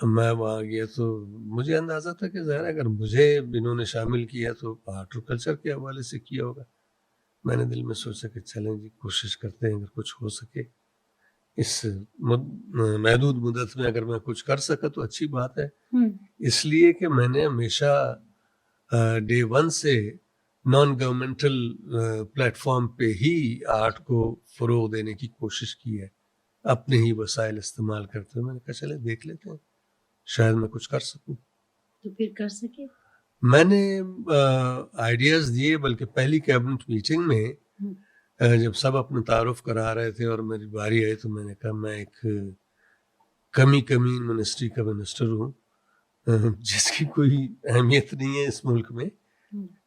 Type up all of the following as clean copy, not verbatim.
میں وہاں گیا تو مجھے اندازہ تھا کہ ظاہر اگر مجھے انہوں نے شامل کیا تو آرٹ اور کلچر کے حوالے سے کیا ہوگا. میں نے دل میں سوچا کہ چلیں جی کوشش کرتے ہیں اگر کچھ ہو سکے اس محدود مدت میں اگر میں کچھ کر سکا تو اچھی بات ہے. اس لیے کہ میں نے ہمیشہ ڈے ون سے نان گورنمنٹل پلیٹ فارم پہ ہی آرٹ کو فروغ دینے کی کوشش کی ہے اپنے ہی وسائل استعمال کرتے ہوئے. میں نے کہا چلے دیکھ لیتے ہیں شاید میں کچھ کر سکوں. تو پھر کر سکے؟ میں نے آئیڈیاز دیے بلکہ پہلی کیبنٹ میٹنگ میں جب سب اپنا تعارف کرا رہے تھے اور میری باری آئی تو میں نے کہا میں ایک کمی منسٹری کا منسٹر ہوں جس کی کوئی اہمیت نہیں ہے اس ملک میں،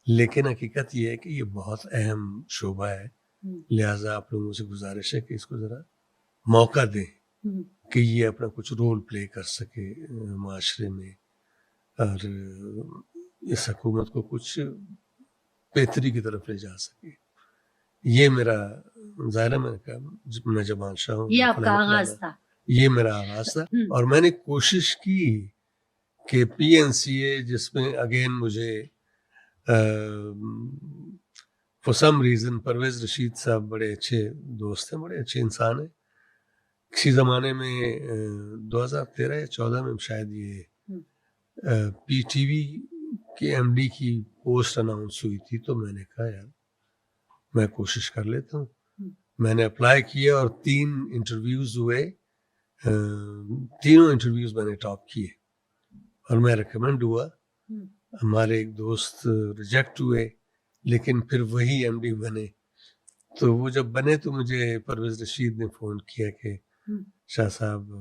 لیکن حقیقت یہ ہے کہ یہ بہت اہم شعبہ ہے، لہٰذا آپ لوگوں سے گزارش ہے کہ اس کو ذرا موقع دیں کہ یہ اپنا کچھ رول پلے کر سکے معاشرے میں اور اس حکومت کو کچھ بہتری کی طرف لے جا سکے. یہ میرا ظاہر ہے، میں نے کہا میں جمال شاہ ہوں، یہ آپ کا آغاز تھا، یہ میرا آغاز تھا. اور میں نے کوشش کی کہ پی این سی اے جس میں اگین مجھے for some reason Parvez Rashid صاحب بڑے اچھے دوست ہیں، بڑے اچھے انسان ہیں. کسی زمانے میں 2013 یا 14 میں شاید یہ پی ٹی وی کے ایم ڈی کی پوسٹ اناؤنس ہوئی تھی تو میں نے کہا یار میں کوشش کر لیتا ہوں. میں نے اپلائی کیا اور 3 انٹرویوز ہوئے، تینوں انٹرویوز میں نے ٹاپ کیے اور میں ریکمینڈ ہوا. ہمارے ایک دوست ریجیکٹ ہوئے لیکن پھر وہی ایم ڈی بنے. تو وہ جب بنے تو مجھے پرویز رشید نے فون کیا کہ شاہ صاحب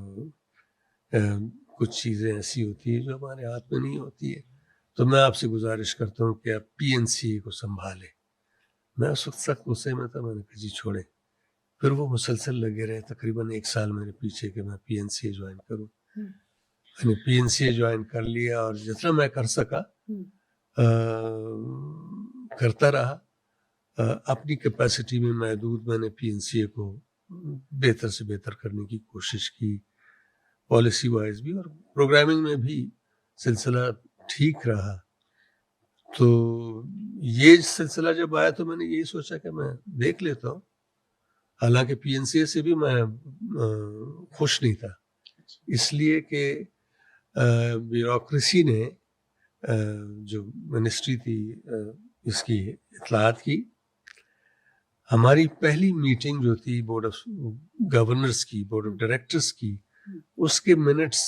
کچھ چیزیں ایسی ہوتی ہیں جو ہمارے ہاتھ میں نہیں ہوتی ہے، تو میں آپ سے گزارش کرتا ہوں کہ آپ پی این سی اے کو سنبھالیں. میں اس وقت سخت غصے میں تھا، میں نے کہا جی چھوڑیں. پھر وہ مسلسل لگے رہے تقریباً 1 سال میرے پیچھے کہ میں پی این سی اے جوائن کروں. میں نے پی این سی اے جوائن کر لیا اور جتنا میں کر سکا کرتا رہا. اپنی کیپیسٹی میں محدود میں نے پی این سی اے کو بہتر سے بہتر کرنے کی کوشش کی، پالیسی وائز بھی اور پروگرامنگ میں بھی سلسلہ ٹھیک رہا. تو یہ سلسلہ جب آیا تو میں نے یہی سوچا کہ میں دیکھ لیتا ہوں. حالانکہ پی این سی اے سے بھی میں خوش نہیں تھا، اس لیے کہ بیوروکریسی نے جو منسٹری تھی اس کی اطلاعات کی. ہماری پہلی میٹنگ جو تھی بورڈ آف گورنرز کی، بورڈ آف ڈائریکٹرز کی، اس کے منٹس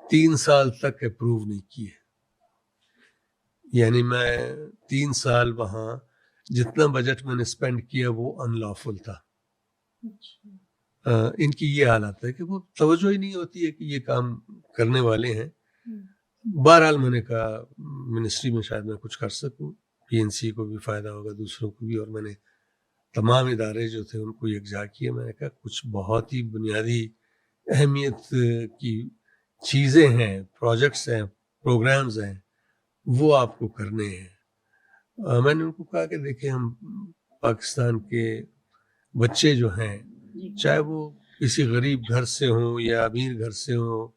3 سال تک اپروو نہیں کیے. یعنی میں 3 سال وہاں جتنا بجٹ میں نے اسپینڈ کیا وہ ان لافل تھا. ان کی یہ حالت ہے کہ وہ توجہ ہی نہیں ہوتی ہے کہ یہ کام کرنے والے ہیں. بہرحال میں نے کہا منسٹری میں شاید میں کچھ کر سکوں، پی این سی کو بھی فائدہ ہوگا دوسروں کو بھی. اور میں نے تمام ادارے جو تھے ان کو یکجا کیے. میں نے کہا کچھ بہت ہی بنیادی اہمیت کی چیزیں ہیں، پروجیکٹس ہیں، پروگرامز ہیں، وہ آپ کو کرنے ہیں. میں نے ان کو کہا کہ دیکھیں ہم پاکستان کے بچے جو ہیں چاہے وہ کسی غریب گھر سے ہوں یا امیر گھر سے ہوں،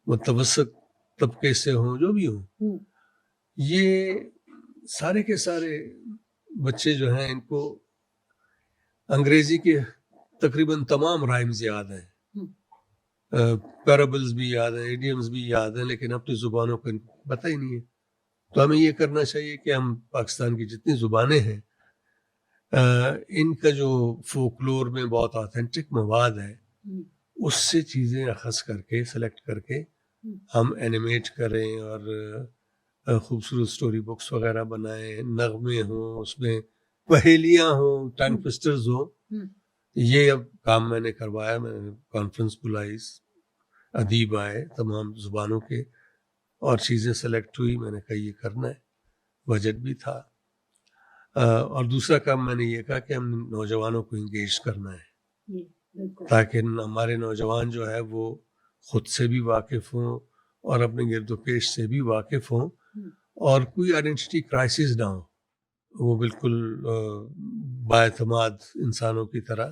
متوسط طبقے سے ہوں، جو بھی ہوں، یہ سارے کے سارے بچے جو ہیں ان کو انگریزی کے تقریباً تمام رائمز یاد ہیں، پیرابلز بھی یاد ہیں، ایڈیمز بھی یاد ہیں، لیکن اپنی زبانوں کو پتہ ہی نہیں ہے. تو ہمیں یہ کرنا چاہیے کہ ہم پاکستان کی جتنی زبانیں ہیں ان کا جو فولکلور میں بہت آتھینٹک مواد ہے اس سے چیزیں اخذ کر کے سلیکٹ کر کے ہم اینیمیٹ کریں اور خوبصورت سٹوری بکس وغیرہ بنائیں، نغمے ہوں، اس میں پہیلیاں ہوں، ٹنگ ٹوسٹرز ہوں. یہ اب کام میں نے کروایا. میں نے کانفرنس بلائی، ادیب آئے تمام زبانوں کے اور چیزیں سلیکٹ ہوئی. میں نے کہا یہ کرنا ہے، بجٹ بھی تھا. اور دوسرا کام میں نے یہ کہا کہ ہم نوجوانوں کو انگیج کرنا ہے تاکہ ہمارے نوجوان جو ہے وہ خود سے بھی واقف ہوں اور اپنے گرد و پیش سے بھی واقف ہوں اور کوئی آئیڈینٹی کرائسس نہ ہو. وہ بالکل بااعتماد انسانوں کی طرح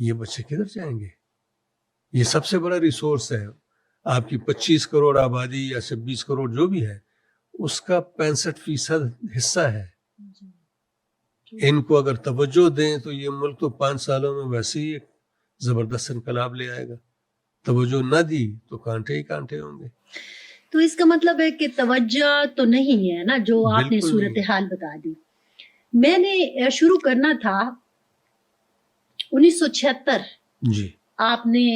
یہ بچے کدھر جائیں گے؟ یہ سب سے بڑا ریسورس ہے. آپ کی 25 کروڑ آبادی یا 26 کروڑ جو بھی ہے اس کا 65% حصہ ہے. ان کو اگر توجہ دیں تو یہ ملک تو 5 سالوں میں ویسے ہی ایک زبردست انقلاب لے آئے گا. توجہ نہ دی تو کانٹے ہی کانٹے ہوں گے. تو اس کا مطلب ہے کہ توجہ تو نہیں ہے نا، جو آپ نے صورتحال بتا دی. میں نے شروع کرنا تھا 1976. جی آپ نے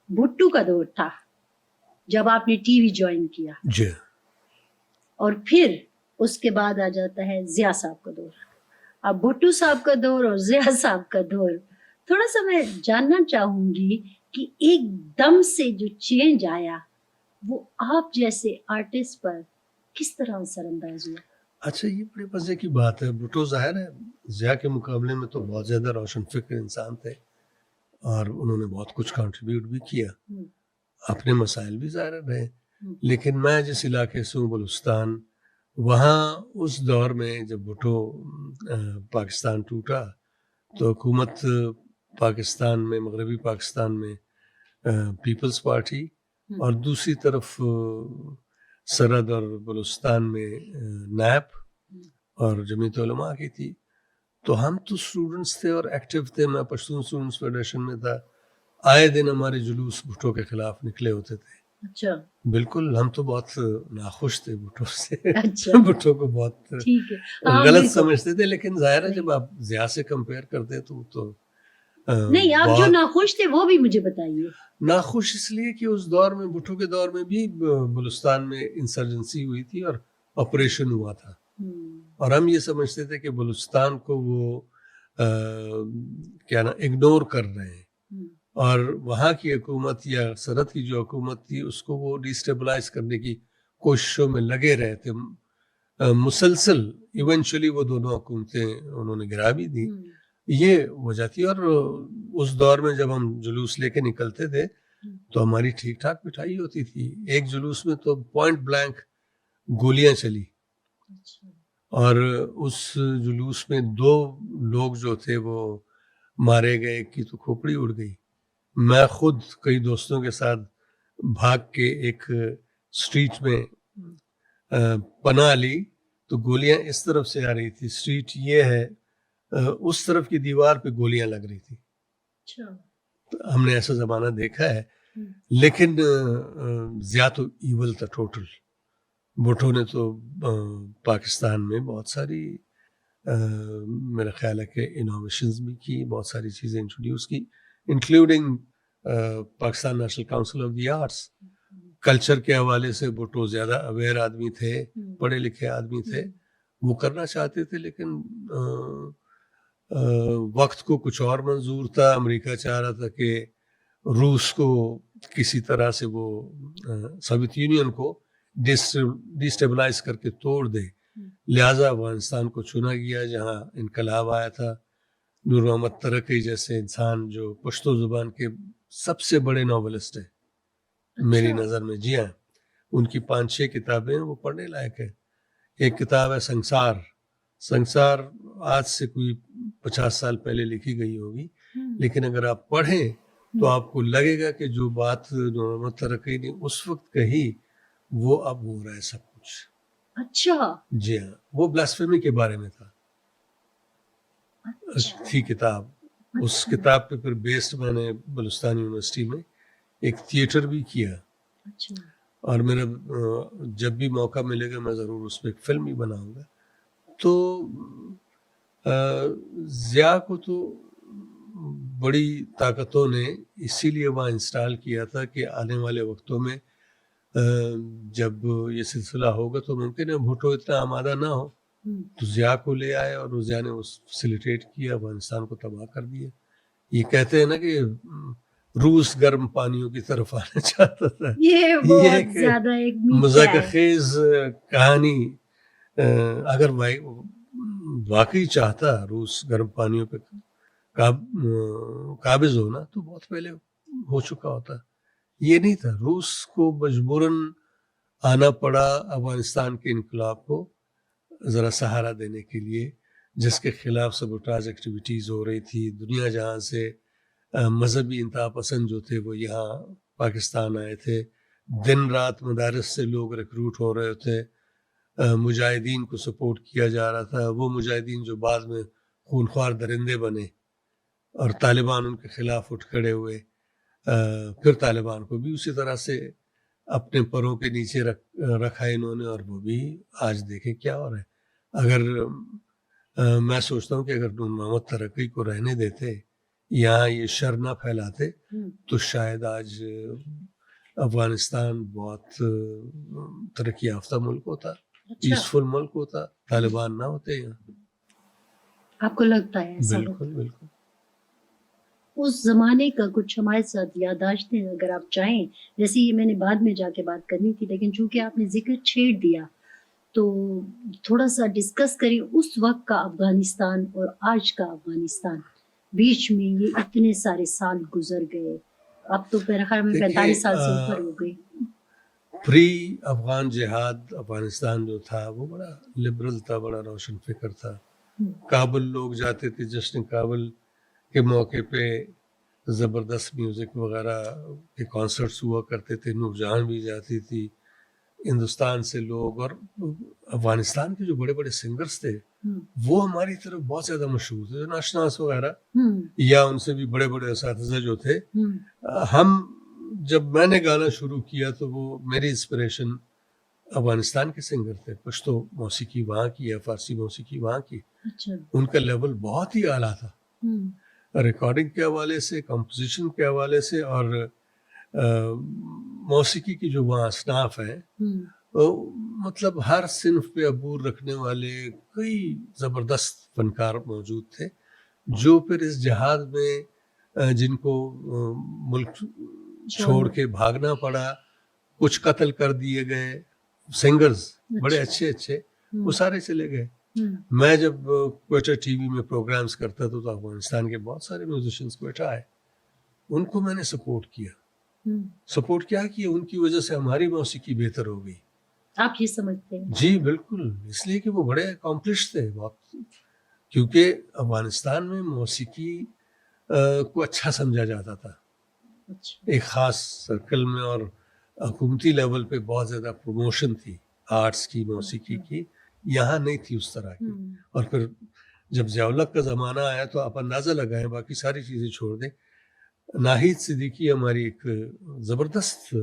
بھٹو کا دور تھا جب آپ نے ٹی وی جوائن کیا. جی. اور پھر اس کے بعد آ جاتا ہے ضیاء صاحب کا دور. اب بھٹو صاحب کا دور اور ضیاء صاحب کا دور، تھوڑا سا میں جاننا چاہوں گی کہ ایک دم سے جو چینج آیا وہ آپ جیسے آرٹسٹ پر کس طرح اثر انداز ہوا؟ اچھا، یہ بڑے مزے کی بات ہے. بھٹو ظاہر ہے ضیاء کے مقابلے میں تو بہت زیادہ روشن فکر انسان تھے اور انہوں نے بہت کچھ کنٹریبیوٹ بھی کیا. اپنے مسائل بھی ظاہر رہے. لیکن میں جس علاقے سے ہوں بلوچستان، وہاں اس دور میں جب بھٹو پاکستان ٹوٹا تو حکومت پاکستان میں، مغربی پاکستان میں پیپلز پارٹی اور دوسری طرف سرحد اور بلوچستان میں نیب اور جمعیت علماء کی تھی. تو ہم تو اسٹوڈنٹس تھے اور ایکٹیو تھے. میں پشتون اسٹوڈنٹس فیڈریشن میں تھا. آئے دن ہمارے جلوس بھٹو کے خلاف نکلے ہوتے تھے. اچھا. بالکل. ہم تو بہت ناخوش تھے بھٹو سے. اچھا. بھٹو کو بہت غلط سمجھتے تھے. لیکن ظاہر ہے جب آپ ضیاء سے کمپیئر کرتے تو نہیں، آپ جو ناخوش تھے وہ بھی مجھے بتائیے. ناخوش اس لیے کہ اس دور میں، بھٹو کے دور میں بھی بلوچستان میں انسرجنسی ہوئی تھی اور آپریشن ہوا تھا. اور ہم یہ سمجھتے تھے کہ بلوچستان کو وہ کیا نا اگنور کر رہے ہیں اور وہاں کی حکومت یا سرحد کی جو حکومت تھی اس کو وہ ڈیسٹیبلائز کرنے کی کوششوں میں لگے رہے تھے مسلسل. ایونچولی وہ دونوں حکومتیں انہوں نے گرا بھی دی. یہ وجہ تھی. اور اس دور میں جب ہم جلوس لے کے نکلتے تھے تو ہماری ٹھیک ٹھاک مٹھائی ہوتی تھی. ایک جلوس میں تو پوائنٹ بلینک گولیاں چلی اور اس جلوس میں 2 لوگ جو تھے وہ مارے گئے. ایک کی تو کھوپڑی اڑ گئی. میں خود کئی دوستوں کے ساتھ بھاگ کے ایک اسٹریٹ میں پناہ لی تو گولیاں اس طرف سے آ رہی تھی. اسٹریٹ یہ ہے، اس طرف کی دیوار پہ گولیاں لگ رہی تھی. ہم نے ایسا زمانہ دیکھا ہے. لیکن ضیاء تو ایول تھا ٹوٹل. بھٹو نے تو پاکستان میں بہت ساری میرا خیال ہے کہ انوویشنز بھی کی، بہت ساری چیزیں انٹروڈیوس کی، including Pakistan national council of the arts. Culture کے حوالے سے بھٹو زیادہ اویئر آدمی تھے، پڑھے لکھے آدمی تھے. وہ کرنا چاہتے تھے لیکن وقت کو کچھ اور منظور تھا. امریکہ چاہ رہا تھا کہ روس کو کسی طرح سے وہ سوویت یونین کو ڈیسٹیبلائز کر کے توڑ دے. لہٰذا افغانستان کو چنا گیا جہاں انقلاب آیا تھا. نور محمد ترکی جیسے انسان جو پشتو زبان کے سب سے بڑے ناولسٹ ہیں میری نظر میں. جی ہاں، ان کی 5-6 کتابیں وہ پڑھنے لائق ہیں. ایک کتاب ہے سنسار. سنسار آج سے کوئی 50 سال پہلے لکھی گئی ہوگی، لیکن اگر آپ پڑھیں تو آپ کو لگے گا کہ جو بات نور محمد ترکی نے اس وقت کہی وہ اب ہو رہا ہے سب کچھ. اچھا. جی ہاں، وہ بلاسفیمی کے بارے میں تھا. تھی کتاب. اس کتاب پہ پھر بیسڈ میں نے بلوچستان یونیورسٹی میں ایک تھیٹر بھی کیا. اور میرا جب بھی موقع ملے گا میں ضرور اس پہ ایک فلم بھی بناؤں گا. تو ضیاء کو تو بڑی طاقتوں نے اسی لیے وہاں انسٹال کیا تھا کہ آنے والے وقتوں میں جب یہ سلسلہ ہوگا تو ممکن ہے بھٹو اتنا آمادہ نہ ہو تو ضیاء کو لے آئے اور ضیاء نے اس فیسیلیٹیٹ کیا، افغانستان کو تباہ کر دیا. یہ کہتے ہیں نا کہ روس گرم پانیوں کی طرف آنا چاہتا تھا. یہ بہت زیادہ ایک مذاق خیز کہانی. اگر واقعی چاہتا روس گرم پانیوں پہ قابض ہونا تو بہت پہلے ہو چکا ہوتا. یہ نہیں تھا. روس کو مجبوراً آنا پڑا افغانستان کے انقلاب کو ذرا سہارا دینے کے لیے. جس کے خلاف سبوٹاج ایکٹیویٹیز ہو رہی تھی. دنیا جہاں سے مذہبی انتہا پسند جو تھے وہ یہاں پاکستان آئے تھے. دن رات مدارس سے لوگ ریکروٹ ہو رہے تھے. مجاہدین کو سپورٹ کیا جا رہا تھا. وہ مجاہدین جو بعد میں خونخوار درندے بنے اور طالبان ان کے خلاف اٹھ کھڑے ہوئے. پھر طالبان کو بھی اسی طرح سے اپنے پروں کے نیچے رکھا انہوں نے, اور وہ بھی آج دیکھیں کیا ہو رہا ہے. اگر میں سوچتا ہوں کہ اگر نور محمد ترقی کو رہنے دیتے, یہاں یہ شر نہ پھیلاتے, تو شاید آج افغانستان بہت ترقی یافتہ ملک ہوتا, پیسفل ملک ہوتا, طالبان نہ ہوتے یہاں. آپ کو لگتا ہے ایسا؟ بالکل بالکل. اس زمانے کا کچھ ہمارے ساتھ یادداشتیں اگر آپ چاہیں, جیسے یہ میں نے بعد میں جا کے بات کرنی تھی, لیکن چونکہ آپ نے ذکر چھیڑ دیا تو تھوڑا سا ڈسکس کریں اس وقت کا افغانستان اور آج کا افغانستان. بیچ میں یہ اتنے سارے سال گزر گئے, اب تو میرے خیال میں 45 سال سے اوپر ہو گئی. پری افغان جہاد افغانستان جو تھا وہ بڑا لبرل تھا, بڑا روشن فکر تھا. کابل لوگ جاتے تھے, جشن کابل کے موقع پہ زبردست میوزک وغیرہ کے کانسرٹس ہوا کرتے تھے. نور جہاں بھی جاتی تھی, ہندوستان سے لوگ. اور افغانستان کے جو بڑے بڑے سنگرز تھے وہ ہماری طرف بہت زیادہ مشہور تھے, ناشناس وغیرہ, یا ان سے بھی بڑے بڑے اساتذہ جو تھے. ہم جب میں نے گانا شروع کیا تو وہ میری انسپریشن افغانستان کے سنگر تھے. پشتو موسیقی وہاں کی یا فارسی موسیقی وہاں کی. ان کا لیول بہت ہی اعلیٰ تھا, ریکارڈنگ کے حوالے سے, کمپوزیشن کے حوالے سے, اور موسیقی کی جو وہاں اصناف ہیں, مطلب ہر صنف پہ عبور رکھنے والے کئی زبردست فنکار موجود تھے, جو پھر اس جہاد میں جن کو ملک چھوڑ کے بھاگنا پڑا, کچھ قتل کر دیے گئے. سنگرز بڑے اچھے اچھے وہ سارے چلے گئے. میں جب کوئٹہ ٹی وی میں پروگرامز کرتا تھا تو افغانستان کے بہت سارے میوزیشنز کوئٹہ آئے, ان کو میں نے سپورٹ کیا. سپورٹ کیا کیا, ان کی وجہ سے ہماری موسیقی بہتر ہو گئی. آپ یہ سمجھتے ہیں؟ جی بالکل, اس لیے کہ وہ بڑے اکمپلشڈ تھے بہت, کیونکہ افغانستان میں موسیقی کو اچھا سمجھا جاتا تھا ایک خاص سرکل میں, اور حکومتی لیول پہ بہت زیادہ پروموشن تھی آرٹس کی, موسیقی کی. یہاں نہیں تھی اس طرح کی. اور پھر جب ضیاء الحق کا زمانہ آیا تو آپ اندازہ لگائیں, باقی ساری چیزیں چھوڑ دیں, ناہید صدیقی ہماری ایک زبردست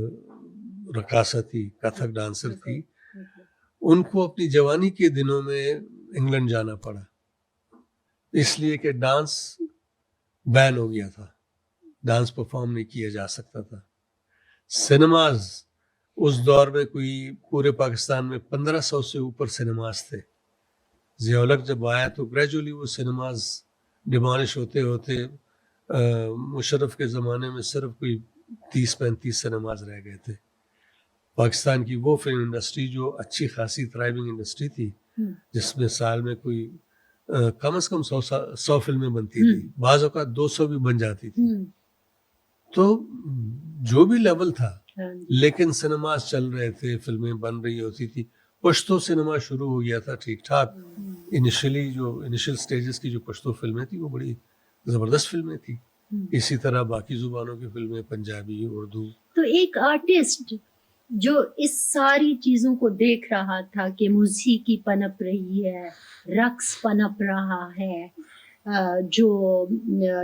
رقاصہ تھی, کتھک ڈانسر تھی. ان کو اپنی جوانی کے دنوں میں انگلینڈ جانا پڑا, اس لیے کہ ڈانس بین ہو گیا تھا, ڈانس پرفارم نہیں کیا جا سکتا تھا. سنیماز اس دور میں کوئی پورے پاکستان میں 1500 سے اوپر سنیماز تھے. ضیاء الحق جب آیا تو گریجولی وہ سنیماز ڈیمالش ہوتے ہوتے مشرف کے زمانے میں صرف کوئی 30-35 سنیماز رہ گئے تھے. پاکستان کی وہ فلم انڈسٹری جو اچھی خاصی تھرائیونگ انڈسٹری تھی, جس میں سال میں کوئی کم از کم 100 فلمیں بنتی تھی, بعض اوقات 200 بھی بن جاتی تھی. تو جو بھی لیول تھا, لیکن سنیماز چل رہے تھے, فلمیں بن رہی ہوتی تھی. پشتو سنیما شروع ہو گیا تھا ٹھیک ٹھاک. انیشل سٹیجز کی جو پشتو فلمیں تھیں وہ بڑی زبردست فلمیں تھیں. اسی طرح باقی زبانوں کی فلمیں, پنجابی, اردو. تو ایک آرٹسٹ جو اس ساری چیزوں کو دیکھ رہا تھا کہ موسیقی پنپ رہی ہے, رقص پنپ رہا ہے, جو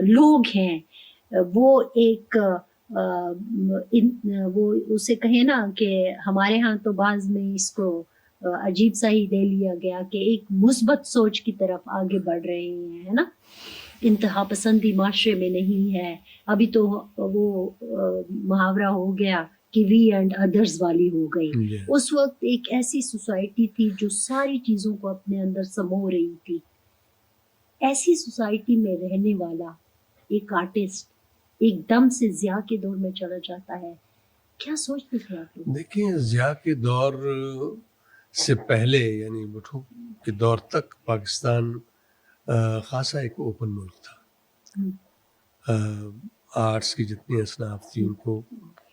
لوگ ہیں وہ ایک وہ اسے کہیں نا کہ ہمارے ہاں تو بعض میں اس کو عجیب سا ہی دے لیا گیا کہ ایک مثبت سوچ کی طرف آگے بڑھ رہے ہیں, ہے نا, انتہا پسندی معاشرے میں نہیں ہے. ابھی تو وہ محاورہ ہو گیا کہ وی اینڈ ادرز والی ہو گئی. اس وقت ایک ایسی سوسائٹی تھی جو ساری چیزوں کو اپنے اندر سمو رہی تھی. ایسی سوسائٹی میں رہنے والا ایک آرٹسٹ ایک دم سے ضیاء کے دور میں چلا جاتا ہے, کیا سوچتے تھے آپ؟ دیکھیں, ضیاء کے دور سے پہلے یعنی بھٹو کے دور تک پاکستان خاصا ایک اوپن ملک تھا. آرٹس کی جتنی اصناف تھی ان کو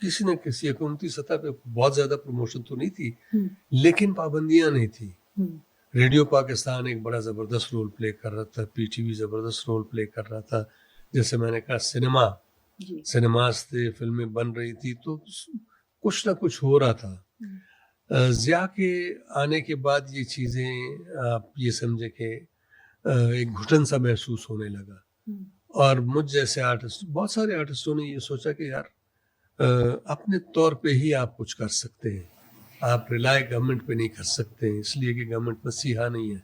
کسی نہ کسی حکومتی سطح پہ بہت زیادہ پروموشن تو نہیں تھی, لیکن پابندیاں نہیں تھی. ریڈیو پاکستان ایک بڑا زبردست رول پلے کر رہا تھا, پی ٹی وی زبردست رول پلے کر رہا تھا, جیسے میں نے کہا سنیماز تھے, فلمیں بن رہی تھی, تو کچھ نہ کچھ ہو رہا تھا. ضیاء کے آنے کے بعد یہ چیزیں آپ یہ سمجھے کہ ایک گھٹن سا محسوس ہونے لگا, اور مجھ جیسے آرٹسٹ, بہت سارے آرٹسٹوں نے یہ سوچا کہ یار اپنے طور پہ ہی آپ کچھ کر سکتے ہیں, آپ ریلائی گورنمنٹ پہ نہیں کر سکتے ہیں, اس لیے کہ گورنمنٹ مسیحا نہیں ہے.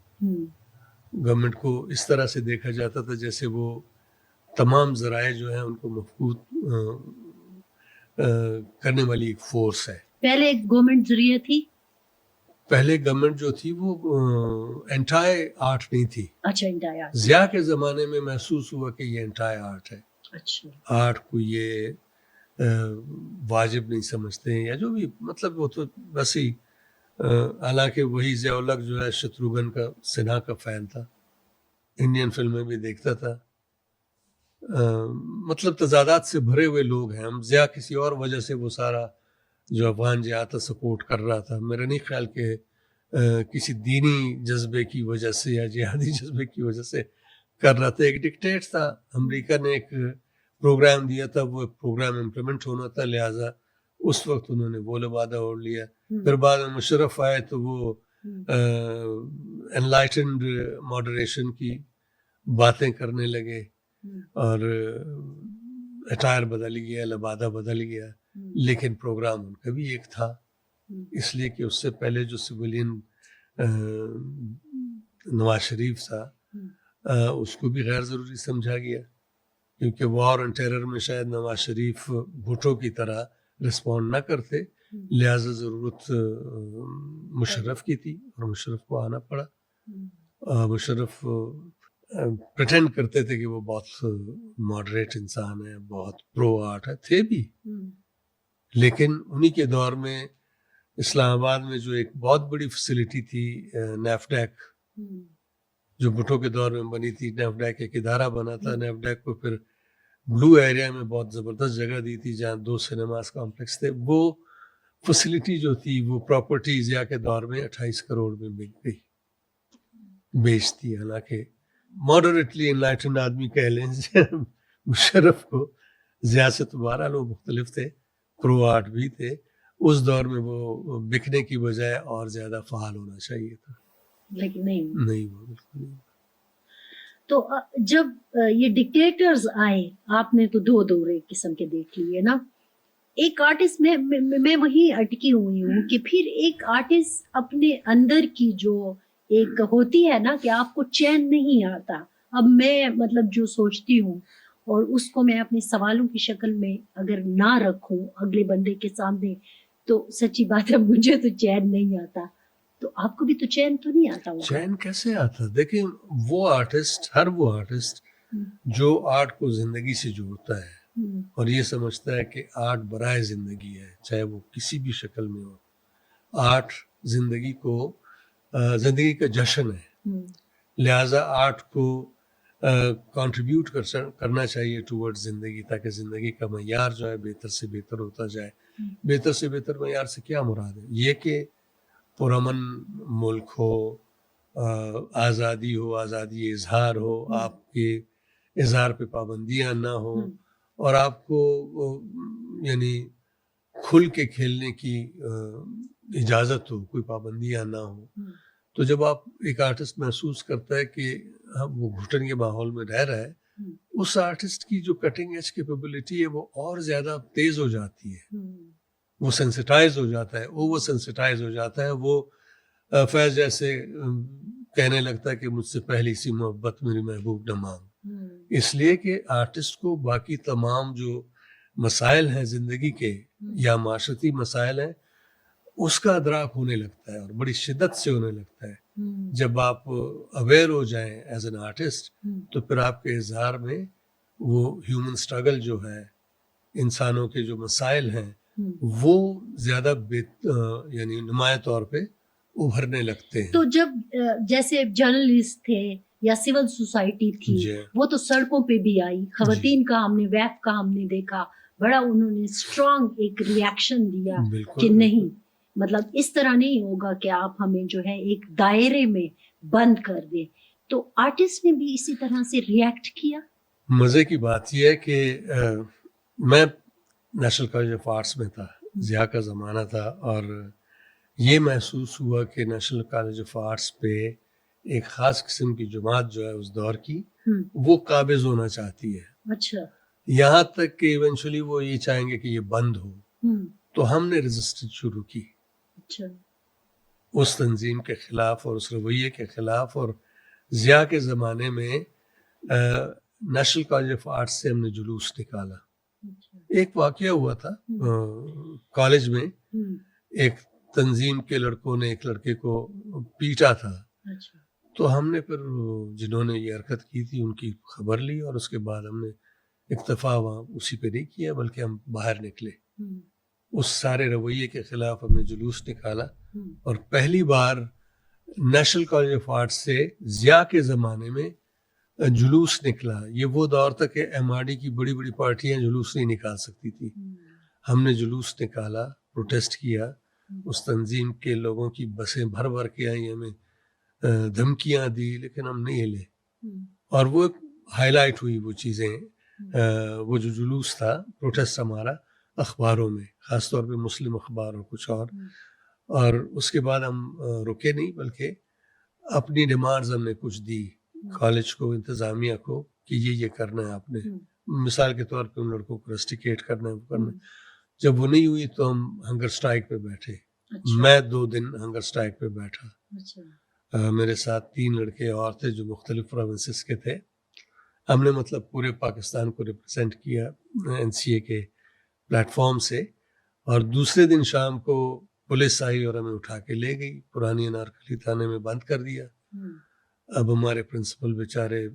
گورنمنٹ کو اس طرح سے دیکھا جاتا تھا جیسے وہ تمام ذرائع جو ہیں ان کو مفقود کرنے والی ایک فورس ہے. پہلے گورنمنٹ ذریعہ تھی, پہلے گورنمنٹ جو تھی وہ انٹائی آرٹ نہیں تھی. اچھا, انٹائی آرٹ. ضیاء کے زمانے میں محسوس ہوا کہ یہ انٹائی آرٹ ہے. اچھا, آرٹ کو یہ واجب نہیں سمجھتے ہیں یا جو بھی, مطلب وہ تو بس ہی, حالانکہ وہی ضیاء الحق جو ہے شتروگھن کا, سنہا کا فین تھا, انڈین فلمیں بھی دیکھتا تھا, مطلب تضادات سے بھرے ہوئے لوگ ہیں ہم. ضیاء کسی اور وجہ سے وہ سارا جو افغان جہاد تھا سپورٹ کر رہا تھا. میرا نہیں خیال کہ کسی دینی جذبے کی وجہ سے یا جہادی جذبے کی وجہ سے کر رہا تھا. ایک ڈکٹیٹ تھا, امریکہ نے ایک پروگرام دیا تھا, وہ پروگرام امپلیمنٹ ہونا تھا, لہٰذا اس وقت انہوں نے وہ لبادہ اوڑھ لیا. پھر بعد میں مشرف آئے تو وہ انلائٹنڈ ماڈریشن کی باتیں کرنے لگے, اور اٹائر بدل گیا, لبادہ بدل گیا, لیکن پروگرام ان کا بھی ایک تھا. اس لیے کہ اس سے پہلے جو سویلین نواز شریف تھا اس کو بھی غیر ضروری سمجھا گیا, کیونکہ وار اینڈ ٹیرر میں شاید نواز شریف بھٹو کی طرح رسپونڈ نہ کرتے, لہٰذا ضرورت مشرف کی تھی اور مشرف کو آنا پڑا. مشرف پریٹینڈ کرتے تھے کہ وہ بہت ماڈریٹ انسان ہے, بہت پرو آرٹ ہے, تھے بھی, لیکن انہی کے دور میں اسلام آباد میں جو ایک بہت بڑی فیسلٹی تھی نیفڈیک, جو بھٹو کے دور میں بنی تھی. نیفڈیک ایک ادارہ بنا تھا, نیفڈیک کو پھر بلو ایریا میں بہت زبردست جگہ دی تھی جہاں 2 سنیماز کمپلیکس تھے. وہ فیسلٹی جو تھی, وہ پراپرٹی ضیاء کے دور میں 28 کروڑ میں بک گئی, بیچتی. حالانکہ ماڈریٹلی انلائٹنڈ آدمی کہہ لیں مشرف کو, ضیاء سے تو بہرحال وہ مختلف تھے, پرو آرٹ بھی تھے. اس دور میں وہ بکنے کی بجائے اور زیادہ فعال ہونا چاہیے تھا, لیکن نہیں, وہ بالکل نہیں. تو جب یہ ڈکٹیٹرز آئے, آپ نے تو دو ایک قسم کے دیکھ لیے نا. ایک آرٹسٹ میں وہی اٹکی ہوئی ہوں کہ پھر ایک آرٹسٹ اپنے اندر کی جو ایک ہوتی ہے نا کہ آپ کو چین نہیں آتا. اب میں مطلب جو سوچتی ہوں اور اس کو میں اپنے سوالوں کی شکل میں اگر نہ رکھوں اگلے بندے کے سامنے, تو سچی بات ہے مجھے تو چین نہیں آتا. تو آپ کو بھی تو چین تو نہیں آتا ہوگا. چین کیسے آتا؟ دیکھیں, وہ آرٹسٹ, ہر وہ آرٹسٹ جو آرٹ کو زندگی سے جوڑتا ہے اور یہ سمجھتا ہے کہ آرٹ برائے زندگی ہے, چاہے وہ کسی بھی شکل میں ہو. آرٹ زندگی کا جشن ہے, لہٰذا آرٹ کو کنٹریبیوٹ کرنا چاہیے ٹورڈ زندگی, تاکہ زندگی کا معیار جو ہے بہتر سے بہتر ہوتا جائے. بہتر سے بہتر معیار سے کیا مراد ہے؟ یہ کہ پرامن ملک ہو, آزادی ہو, آزادی اظہار ہو, آپ کے اظہار پہ پابندیاں نہ ہو, اور آپ کو یعنی کھل کے کھیلنے کی اجازت ہو, کوئی پابندیاں نہ ہو. تو جب آپ ایک آرٹسٹ محسوس کرتا ہے کہ وہ گھٹن کے ماحول میں رہ رہا ہے, اس آرٹسٹ کی جو کٹنگ ایج کیپیبلٹی ہے وہ اور زیادہ تیز ہو جاتی ہے, وہ سینسٹائز ہو جاتا ہے, اوور سینسٹائز ہو جاتا ہے. وہ فیض جیسے کہنے لگتا ہے کہ مجھ سے پہلی سی محبت میری محبوب نہ مانگ, اس لیے کہ آرٹسٹ کو باقی تمام جو مسائل ہیں زندگی کے یا معاشرتی مسائل ہیں اس کا ادراک ہونے لگتا ہے, اور بڑی شدت سے ہونے لگتا ہے. جب آپ اویئر ہو جائیں ایز این آرٹسٹ, تو پھر آپ کے اظہار میں وہ ہیومن اسٹرگل جو ہے, انسانوں کے جو مسائل ہیں, وہ زیادہ یعنی نمایاں طور پہ ابھرنے لگتے ہیں. تو جب جیسے جرنلسٹ تھے یا سول سوسائٹی تھی, وہ تو سڑکوں پہ بھی آئی, خواتین کا ہم نے ویب کا ہم نے دیکھا, بڑا انہوں نے اسٹرانگ ایک ریئیکشن دیا کہ نہیں. مطلب اس طرح نہیں ہوگا کہ آپ ہمیں جو ہے ایک دائرے میں بند کر دیں. تو آرٹسٹ نے بھی اسی طرح سے ریئیکٹ کیا. مزے کی بات یہ ہے کہ میں نیشنل کالج آف آرٹس میں تھا, ضیاء کا زمانہ تھا, اور یہ محسوس ہوا کہ نیشنل کالج آف آرٹس پہ ایک خاص قسم کی جماعت جو ہے اس دور کی وہ قابض ہونا چاہتی ہے. اچھا. یہاں تک کہ ایونچولی وہ یہ چاہیں گے کہ یہ بند ہو. تو ہم نے رجسٹر شروع کی اچھا اس تنظیم کے خلاف اور اس رویے کے خلاف. اور ضیاء کے زمانے میں نیشنل کالج آف آرٹس سے ہم نے جلوس نکالا. ایک واقعہ ہوا تھا کالج میں, ایک تنظیم کے لڑکوں نے ایک لڑکے کو پیٹا تھا. تو ہم نے پھر جنہوں نے یہ حرکت کی تھی ان کی خبر لی, اور اس کے بعد ہم نے اکتفا وہاں اسی پہ نہیں کیا بلکہ ہم باہر نکلے. اس سارے رویے کے خلاف ہم نے جلوس نکالا, اور پہلی بار نیشنل کالج آف آرٹس سے ضیاء کے زمانے میں جلوس نکلا. یہ وہ دور تک کہ ایم آر ڈی کی بڑی بڑی پارٹیاں جلوس نہیں نکال سکتی تھی. ہم نے جلوس نکالا, پروٹیسٹ کیا. اس تنظیم کے لوگوں کی بسیں بھر بھر کے آئی, ہمیں دھمکیاں دی, لیکن ہم نہیں ہلے. اور وہ ہائی لائٹ ہوئی وہ چیزیں, وہ جو جلوس تھا, پروٹیسٹ ہمارا اخباروں میں, خاص طور پہ مسلم اخبار اور کچھ اور اس کے بعد ہم رکے نہیں بلکہ اپنی ڈیمانڈز ہم نے کچھ دی کالج کو, انتظامیہ کو, کہ یہ کرنا ہے آپ نے. مثال کے طور پہ ان لڑکوں کو رسٹیکیٹ کرنا ہے, وہ کرنا ہے. جب وہ نہیں ہوئی تو ہم ہنگر اسٹرائک پہ بیٹھے. میں 2 دن ہنگر اسٹرائک پہ بیٹھا. میرے ساتھ 3 لڑکے اور تھے جو مختلف پروونسز کے تھے. ہم نے مطلب پورے پاکستان کو ریپرزینٹ کیا این سی اے کے پلیٹ فارم سے. اور دوسرے دن شام کو پولیس آئی اور ہمیں اٹھا کے لے گئی, پرانی انارکلی تھانے میں بند کر دیا. اب ہمارے پرنسپل بیچارے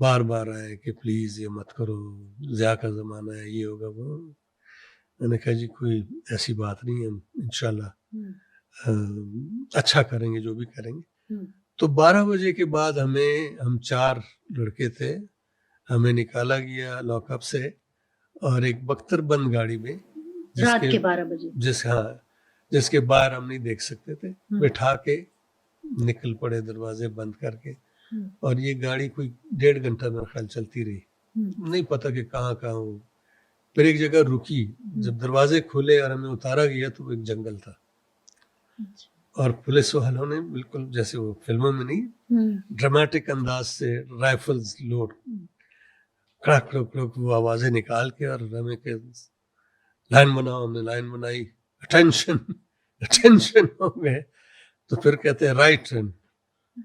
بار بار آئے کہ پلیز یہ مت کرو, ضیاء کا زمانہ ہے, یہ ہوگا وہ. میں نے کہا جی کوئی ایسی بات نہیں ہے, ہم انشاءاللہ اچھا کریں گے جو بھی کریں گے. تو 12 بجے کے بعد ہم 4 لڑکے تھے, ہمیں نکالا گیا لاک اپ سے, اور ایک بختر بند گاڑی میں رات کے 12 بجے جس کے باہر ہم نہیں دیکھ سکتے تھے, بٹھا کے نکل پڑے دروازے بند کر کے. اور یہ گاڑی کوئی 1.5 گھنٹہ میرا خیال چلتی رہی, نہیں پتا کہ کہاں ہو. پھر ایک جگہ رکی, جب دروازے کھلے اور ہمیں اتارا گیا تو وہ ایک جنگل تھا. اور پولیس والوں نے بالکل جیسے وہ فلموں میں نہیں, ڈرامیٹک انداز سے رائفلز لوڈ, کڑک کڑک کڑک وہ آوازیں نکال کے, اور ہمیں کہ لائن بناؤ. ہم نے لائن بنائی, اٹینشن ہو گئے. تو پھر کہتے ہیں رائٹ ٹرن.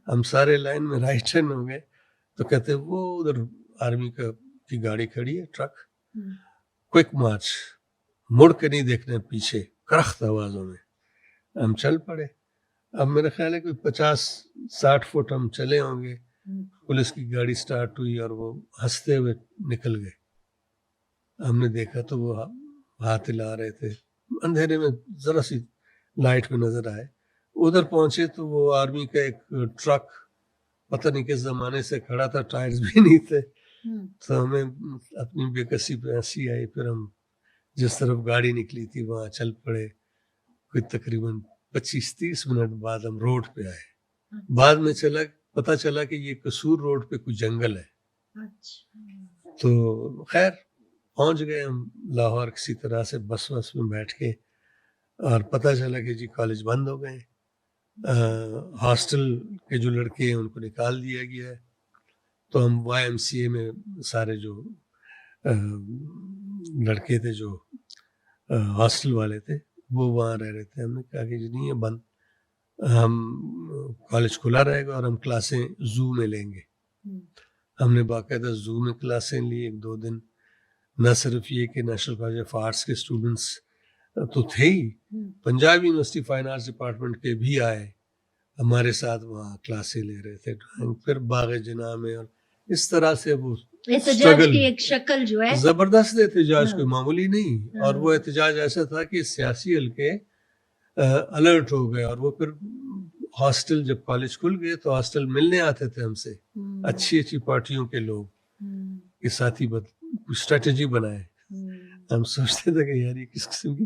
ہم سارے لائن میں رائٹ ٹرن ہو گئے. تو کہتے ہیں وہ ادھر آرمی کی گاڑی کھڑی ہے, ٹرک, کوئک مارچ, مڑ کے نہیں دیکھنے پیچھے, کرخت آوازوں میں. ہم چل پڑے. اب میرا خیال ہے کوئی 50-60 فٹ ہم چلے ہوں گے, پولیس کی گاڑی سٹارٹ ہوئی اور وہ ہنستے ہوئے نکل گئے. ہم نے دیکھا تو وہ ہاتھ ہلا رہے تھے, اندھیرے میں ذرا سی لائٹ میں نظر آئے. ادھر پہنچے تو وہ آرمی کا ایک ٹرک پتہ نہیں کس زمانے سے کھڑا تھا, ٹائرز بھی نہیں تھے. تو ہمیں اپنی بے کسی پہ ہنسی آئی. پھر ہم جس طرف گاڑی نکلی تھی وہاں چل پڑے. کوئی تقریباً 25-30 منٹ بعد ہم روڈ پہ آئے. بعد میں پتہ چلا کہ یہ قصور روڈ پہ کوئی جنگل ہے. تو خیر پہنچ گئے ہم لاہور کسی طرح سے, بس میں بیٹھ کے, اور پتہ چلا کہ جی کالج بند ہو گئے. ہاسٹل کے جو لڑکے ہیں ان کو نکال دیا گیا ہے. تو ہم وائی ایم سی اے میں سارے جو لڑکے تھے جو ہاسٹل والے تھے وہ وہاں رہ رہے تھے. ہم نے کہا کہ جی نہیں ہے بند, ہم کالج کھلا رہے گا اور ہم کلاسیں زو میں لیں گے. ہم نے باقاعدہ زو میں کلاسیں لی 1-2 دن. نہ صرف یہ کہ نیشنل کالج آف آرٹس کے اسٹوڈنٹس تو تھے ہی, Punjab university fine arts department کے بھی آئے ہمارے ساتھ, وہاں کلاسیں لے رہے تھے. پھر باغ جناح میں, اور اس طرح سے وہ احتجاج کی ایک شکل جو ہے زبردست احتجاج, کوئی معمولی نہیں. اور وہ احتجاج ایسا تھا کہ سیاسی حلقے الرٹ ہو گئے. اور وہ پھر ہاسٹل جب کالج کھل گئے تو ہاسٹل ملنے آتے تھے ہم سے, اچھی پارٹیوں کے لوگ کے ساتھی اسٹریٹجی بنائے. ہم سوچتے تھے کہ یار یہ کس قسم کی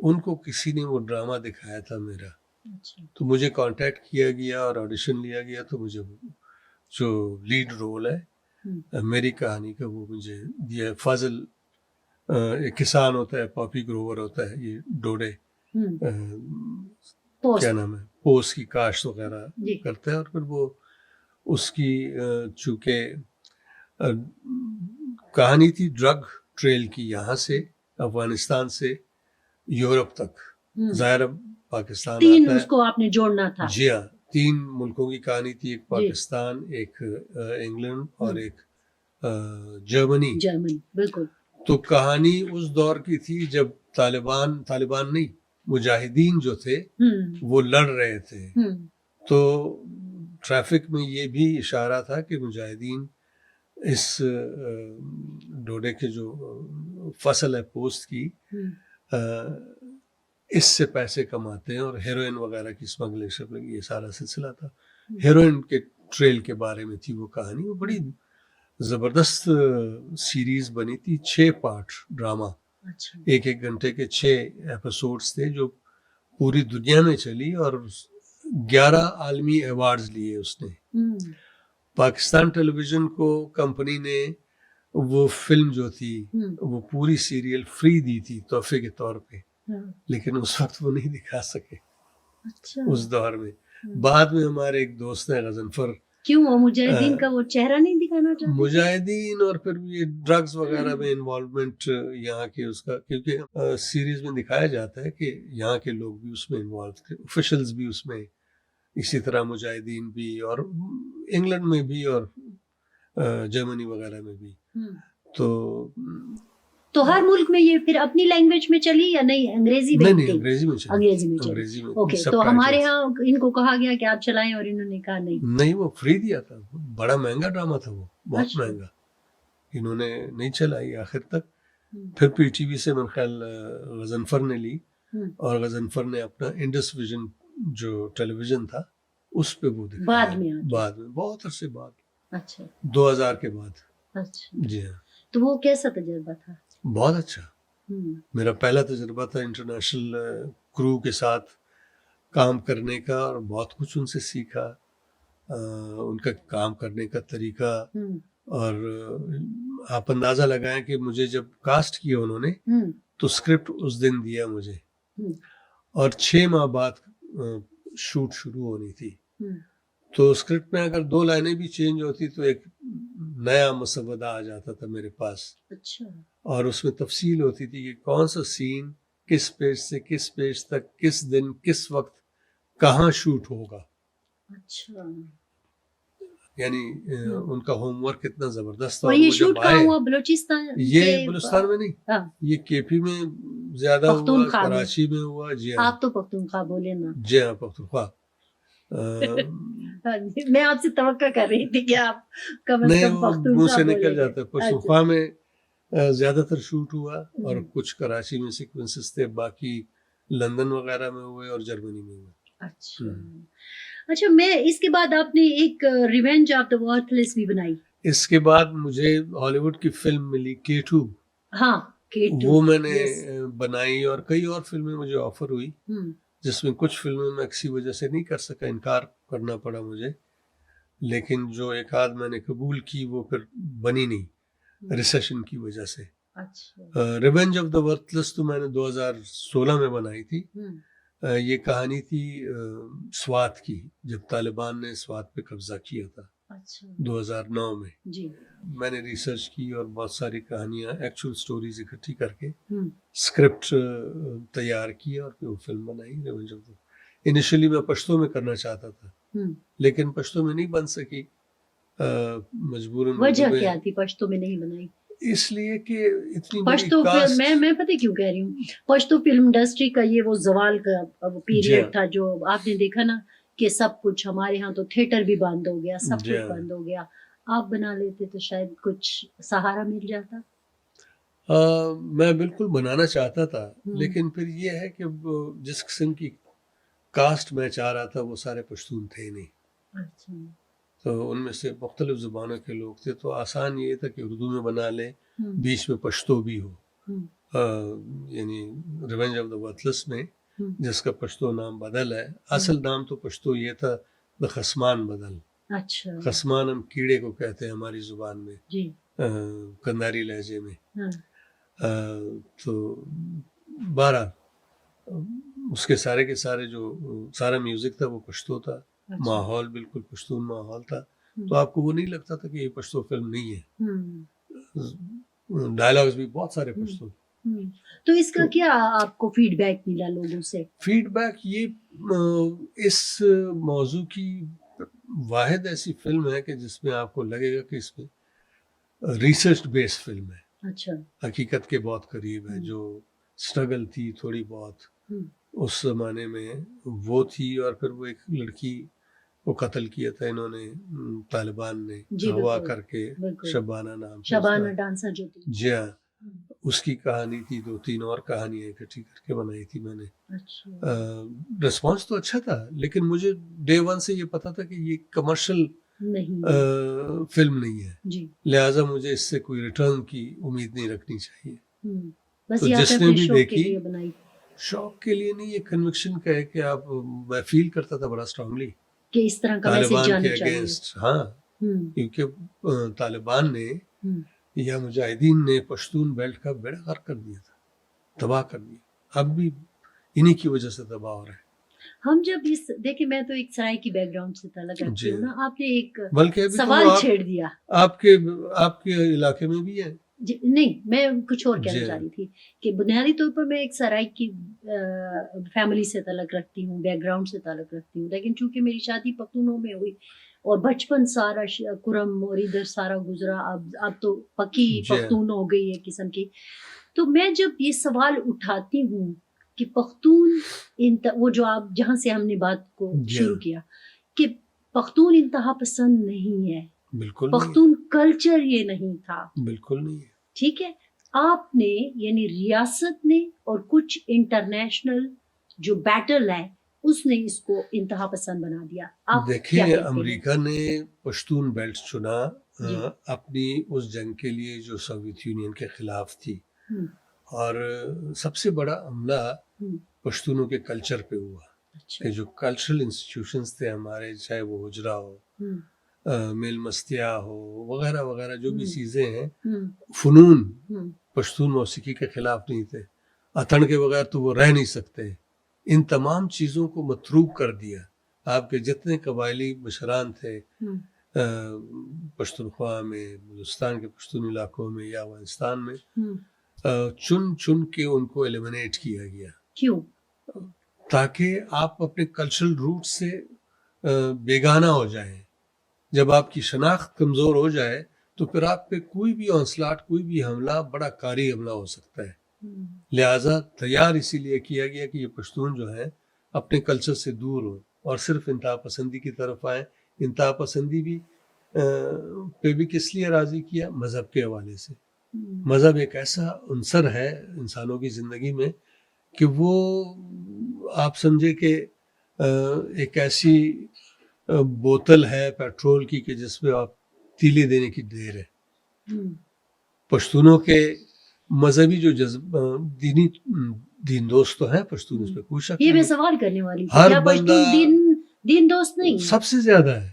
ان کو کسی نے وہ ڈرامہ دکھایا تھا میرا، اچھا تو مجھے کانٹیکٹ کیا گیا اور آڈیشن لیا گیا، تو مجھے جو لیڈ رول ہے میری کہانی کا وہ مجھے دیا. فاضل ایک کسان ہوتا ہے، پاپی گروور ہوتا ہے، یہ ڈوڈے کیا نام ہے پوس کی کاشت وغیرہ کرتا ہے، اور پھر وہ اس کی چونکہ کہانی تھی ڈرگ ٹریل کی، یہاں سے افغانستان سے یورپ تک، ظاہر پاکستان تین آتا ہے. اس کو آپ نے جوڑنا تھا. جی ہاں، 3 ملکوں کی کہانی تھی، ایک پاکستان، ایک انگلینڈ اور ایک جرمنی. بالکل. تو کہانی اس دور کی تھی جب طالبان نہیں، مجاہدین جو تھے وہ لڑ رہے تھے. تو ٹریفک میں یہ بھی اشارہ تھا کہ مجاہدین اس ڈوڈے کے جو فصل ہے پوست کی، اس سے پیسے کماتے ہیں، اور ہیروئن وغیرہ کی اسمگلنگ، یہ سارا سلسلہ تھا. ہیروئن کے ٹریل کے بارے میں تھی وہ کہانی. وہ بڑی زبردست سیریز بنی تھی، 6 پارٹ ڈرامہ، 1 گھنٹے کے 6 ایپیسوڈز تھے، جو پوری دنیا میں چلی اور 11 عالمی ایوارڈز لیے اس نے. پاکستان ٹیلی ویژن کو کمپنی نے وہ فلم جو تھی وہ پوری سیریل فری دی تھی تحفے کے طور پہ، لیکن اس وقت وہ نہیں دکھا سکے اس دور میں. بعد میں ہمارے ایک دوست ہیں غضنفر. کیوں وہ مجاہدین کا وہ چہرہ نہیں دکھانا چاہتے؟ مجاہدین اور پھر یہ ڈرگز وغیرہ میں انوالومنٹ یہاں کے اس کا، کیونکہ سیریز میں دکھایا جاتا ہے کہ یہاں کے لوگ بھی اس میں انوالو تھے، آفیشلز بھی اس میں، اسی طرح مجاہدین بھی، اور انگلینڈ میں بھی اور جرمنی وغیرہ میں بھی. تو ہر ملک میں یہ پھر اپنی لینگویج میں چلی یا نہیں؟ انگریزی میں؟ نہیں، انگریزی میں چلی. اوکے. تو ہمارے ہاں ان کو کہا گیا کہ آپ چلائیں، اور انہوں نے کہا نہیں، وہ فری دیا تھا. بڑا مہنگا ڈرامہ تھا وہ، بہت مہنگا. انہوں نے نہیں چلائی آخر تک. پھر پی ٹی وی سے میرے خیال غضنفر نے لی، اور غضنفر نے اپنا انڈس ویژن جو ٹیلی ویژن تھا اس پہ وہ دکھایا بعد میں، بہت عرصے بعد. اچھا، 2000 کے بعد. اچھا جی ہاں. تو وہ کیسا تجربہ تھا؟ بہت اچھا. میرا پہلا تجربہ تھا انٹرنیشنل کرو کے ساتھ کام کرنے کا، اور بہت کچھ ان سے سیکھا، ان کا کام کرنے کا طریقہ. اور آپ اندازہ لگائیں کہ مجھے جب کاسٹ کیا انہوں نے تو اسکرپٹ اس دن دیا مجھے، اور 6 ماہ بعد شوٹ شروع ہونی تھی. تو اسکرپٹ میں اگر 2 لائنیں بھی چینج ہوتی تو ایک نیا مسودہ آ جاتا تھا میرے پاس. اچھا. اور اس میں تفصیل ہوتی تھی کہ کون سا سین کس پیج سے کس پیج تک، کس دن کس وقت کہاں شوٹ ہوگا. اچھا. یعنی ان کا ہوم ورک اتنا زبردست تھا. اور یہ شوٹ کہاں ہوا؟ بلوچستان؟ یہ بلوچستان میں نہیں، یہ کے پی میں زیادہ ہوا، کراچی میں ہوا. جی ہاں. آپ تو پختونخوا بولے نا. جی ہاں، پختونخوا. میں آپ سے توقع کر رہی تھی کہ آپ کم از کم پختونخوا منہ سے نکل جاتا ہے. پختونخوا میں زیادہ تر شوٹ ہوا، اور کچھ کراچی میں سیکوینسز تھے، باقی لندن وغیرہ میں ہوئے اور جرمنی میں ہوئے. اچھا. میں اس کے بعد آپ نے ایک ریونج آف دا ورتھلیس بھی بنائی. اس کے بعد مجھے ہالی ووڈ کی فلم ملی K2. ہاں K2 وہ میں نے بنائی، اور کئی اور فلمیں مجھے آفر ہوئی، جس میں کچھ فلمیں میں کسی وجہ سے نہیں کر سکا، انکار کرنا پڑا مجھے. لیکن جو ایک آدھ میں نے قبول کی وہ پھر بنی نہیں، ریسیشن کی وجہ سے. ریونج آف دا ورتھلیس تو میں نے 2016 میں بنائی تھی. یہ کہانی تھی سوات کی، جب طالبان نے سوات پہ قبضہ کیا تھا 2009 میں. میں نے ریسرچ کی اور بہت ساری کہانیاں، ایکچوئل سٹوریز اکٹھی کر کے اسکرپٹ تیار کیا، اور پھر وہ فلم بنائی ریونج آف دا. انیشلی میں پشتو میں کرنا چاہتا تھا، لیکن پشتو میں نہیں بن سکی مجبوراً. وجہ کیا تھی پشتو میں نہیں بنائی؟ اس لیے کہ اتنی پشتو میں پتہ کیوں کہہ رہی ہوں، پشتو فلم انڈسٹری کا یہ وہ زوال کا پیریڈ تھا، جو آپ نے دیکھا نا کہ سب کچھ ہمارے ہاں تو تھیٹر بھی بند ہو گیا، سب کچھ بند ہو گیا. آپ بنا لیتے تو شاید کچھ سہارا مل جاتا. میں بالکل بنانا چاہتا تھا، لیکن پھر یہ ہے کہ جس قسم کی کاسٹ میں چاہ رہا تھا وہ سارے پشتون تھے نہیں. تو ان میں سے مختلف زبانوں کے لوگ تھے، تو آسان یہ تھا کہ اردو میں بنا لے، بیچ میں پشتو بھی ہو. یعنی ریونج آف دا ورتھلیس میں ہم، جس کا پشتو نام بدل ہے. اصل نام تو پشتو یہ تھا دا خسمان بدل. اچھا خسمان ہم کیڑے کو کہتے ہیں ہماری زبان میں، جی کنداری لہجے میں. ہاں تو 12 اس کے سارے کے سارے جو سارا میوزک تھا وہ پشتو تھا. اچھا ماحول بالکل پشتون ماحول تھا. ہم، تو آپ کو وہ نہیں لگتا تھا کہ یہ پشتو فلم نہیں ہے. ہم، ڈائلاگز بھی بہت سارے پشتو. ہم۔ تو اس کا کیا آپ کو فیڈ بیک ملا لوگوں سے؟ فیڈ بیک یہ اس موضوع کی واحد ایسی فلم ہے کہ جس میں آپ کو لگے گا کہ اس میں ریسرچ بیس فلم ہے، اچھا حقیقت کے بہت قریب ہے. جو اسٹرگل تھی تھوڑی بہت ہم، اس زمانے میں وہ تھی. اور پھر وہ ایک لڑکی کو قتل کیا تھا انہوں نے، طالبان نے جی اغوا بالکل کر کے. بالکل، شبانہ نام تھا اس شبانہ کا. ڈانسر جو تھی. جی ہاں، ہم، اس کی کہانی تھی. 2-3 اور کہانیاں اکٹھی کر کے بنائی تھی میں نے. اچھا رسپانس تو اچھا تھا، لیکن مجھے ڈے ون سے یہ پتا تھا کہ یہ کمرشل نہیں فلم نہیں ہے، جی لہٰذا مجھے اس سے کوئی ریٹرن کی امید نہیں رکھنی چاہیے. ہم، بس تو یہ آپ جس نے نے اپنے بھی شوق کے دیکھی، لیے بنائی شوق کے لیے نہیں، یہ کنوکشن کا ہے کہ آپ، میں فیل کرتا تھا بڑا اسٹرانگلی کہ اس طرح کا میسج طالبان کے جانا چاہیے. اگینسٹ. ہاں، ہم، کیونکہ طالبان نے ہم، یا مجاہدین نے پشتون بیلٹ کا بیڑا غرق کر دیا تھا، تباہ کر دیا. اب بھی انہی کی وجہ سے تباہ ہو رہا ہے. ہم جب اس دیکھیں، میں تو ایک سرائے کی بیک گراؤنڈ سے تعلق رکھتی جی ہوں نا، آپ نے ایک بلکہ ابھی تو سوال وہ چھیڑ دیا. آپ کے علاقے میں بھی ہے. نہیں، میں کچھ اور کہنا جی چاہ رہی تھی کہ بنیادی طور پر میں ایک سرائے کی فیملی سے تعلق رکھتی ہوں، بیک گراؤنڈ سے تعلق رکھتی ہوں، لیکن چونکہ میری شادی پختونوں میں ہوئی اور بچپن سارا کرم اور ادھر سارا گزرا، اب تو پکی جی پختون ہو گئی ہے قسم کی. تو میں جب یہ سوال اٹھاتی ہوں کہ پختون وہ جو آپ جہاں سے ہم نے بات کو جی شروع کیا کہ پختون انتہا پسند نہیں ہے، بالکل نہیں پختون کلچر یہ نہیں تھا. ہے، بالکل نہیں ہے. ٹھیک ہے، آپ نے یعنی ریاست نے اور کچھ انٹرنیشنل جو بیٹل ہے اس نے اس کو انتہا پسند بنا دیا. آپ کیا دیکھیں، کہتے ہیں؟ امریکہ نے پشتون بیلٹ چنا جی. اپنی اس جنگ کے لیے جو سوویت یونین کے خلاف تھی، ہم، اور سب سے بڑا حملہ ہم، پشتونوں کے کلچر پہ ہوا. اچھا کہ جو کلچرل انسٹیٹیوشنز تھے ہمارے، چاہے وہ حجرہ ہو، ہم، میل مستیا ہو، وغیرہ وغیرہ جو بھی ہم، چیزیں ہیں، ہم، فنون ہم، پشتون موسیقی کے خلاف نہیں تھے. اتھن کے بغیر تو وہ رہ نہیں سکتے. ان تمام چیزوں کو متروک کر دیا. آپ کے جتنے قبائلی مشران تھے ہم، پشتونخوا میں، بلوچستان کے پشتون علاقوں میں یا افغانستان میں، ہم. چن چن کے ان کو ایلیمنیٹ کیا گیا، کیوں؟ تاکہ آپ اپنے کلچرل روٹ سے بیگانہ ہو جائیں. جب آپ کی شناخت کمزور ہو جائے تو پھر آپ پہ کوئی بھی onslaught، کوئی بھی حملہ بڑا کاری حملہ ہو سکتا ہے. ہم، لہٰذا تیار اسی لیے کیا گیا کہ یہ پشتون جو ہیں اپنے کلچر سے دور ہوں اور صرف انتہا پسندی کی طرف آئیں. انتہا پسندی بھی پہ بھی کس لیے راضی کیا؟ مذہب کے حوالے سے. ہم. مذہب ایک ایسا عنصر ہے انسانوں کی زندگی میں کہ وہ آپ سمجھے کہ ایک ایسی بوتل ہے پیٹرول کی کہ جس میں آپ تیلے دینے کی دیر ہے. ہم. پشتونوں کے مذہبی جو دین دوست تو ہیں پشتون، اس پہ کوئی شک یہ میں نہیں. سوال کرنے والی تھی، ہر کیا بندہ پشتون دین دوست نہیں ہے؟ سب سے زیادہ ہے،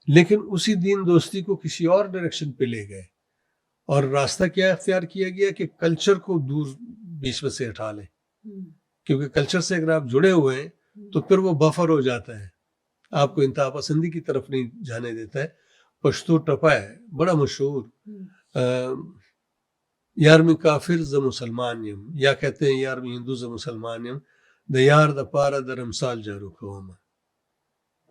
لیکن اسی دین دوستی کو کسی اور ڈائریکشن پہ لے گئے اور راستہ کیا اختیار کیا گیا کہ کلچر کو دور بیچ میں سے ہٹا لیں. ہم، کیونکہ کلچر سے اگر آپ جڑے ہوئے ہیں تو پھر وہ بفر ہو جاتا ہے، آپ کو انتہا پسندی کی طرف نہیں جانے دیتا ہے. پشتو ٹپا ہے بڑا مشہور، ہم. یار میں کافر ز مسلمان یم، یا کہتے ہیں یار میں ہندو ز مسلمان یم، دا یار دا پارا در امثال جارو قوم،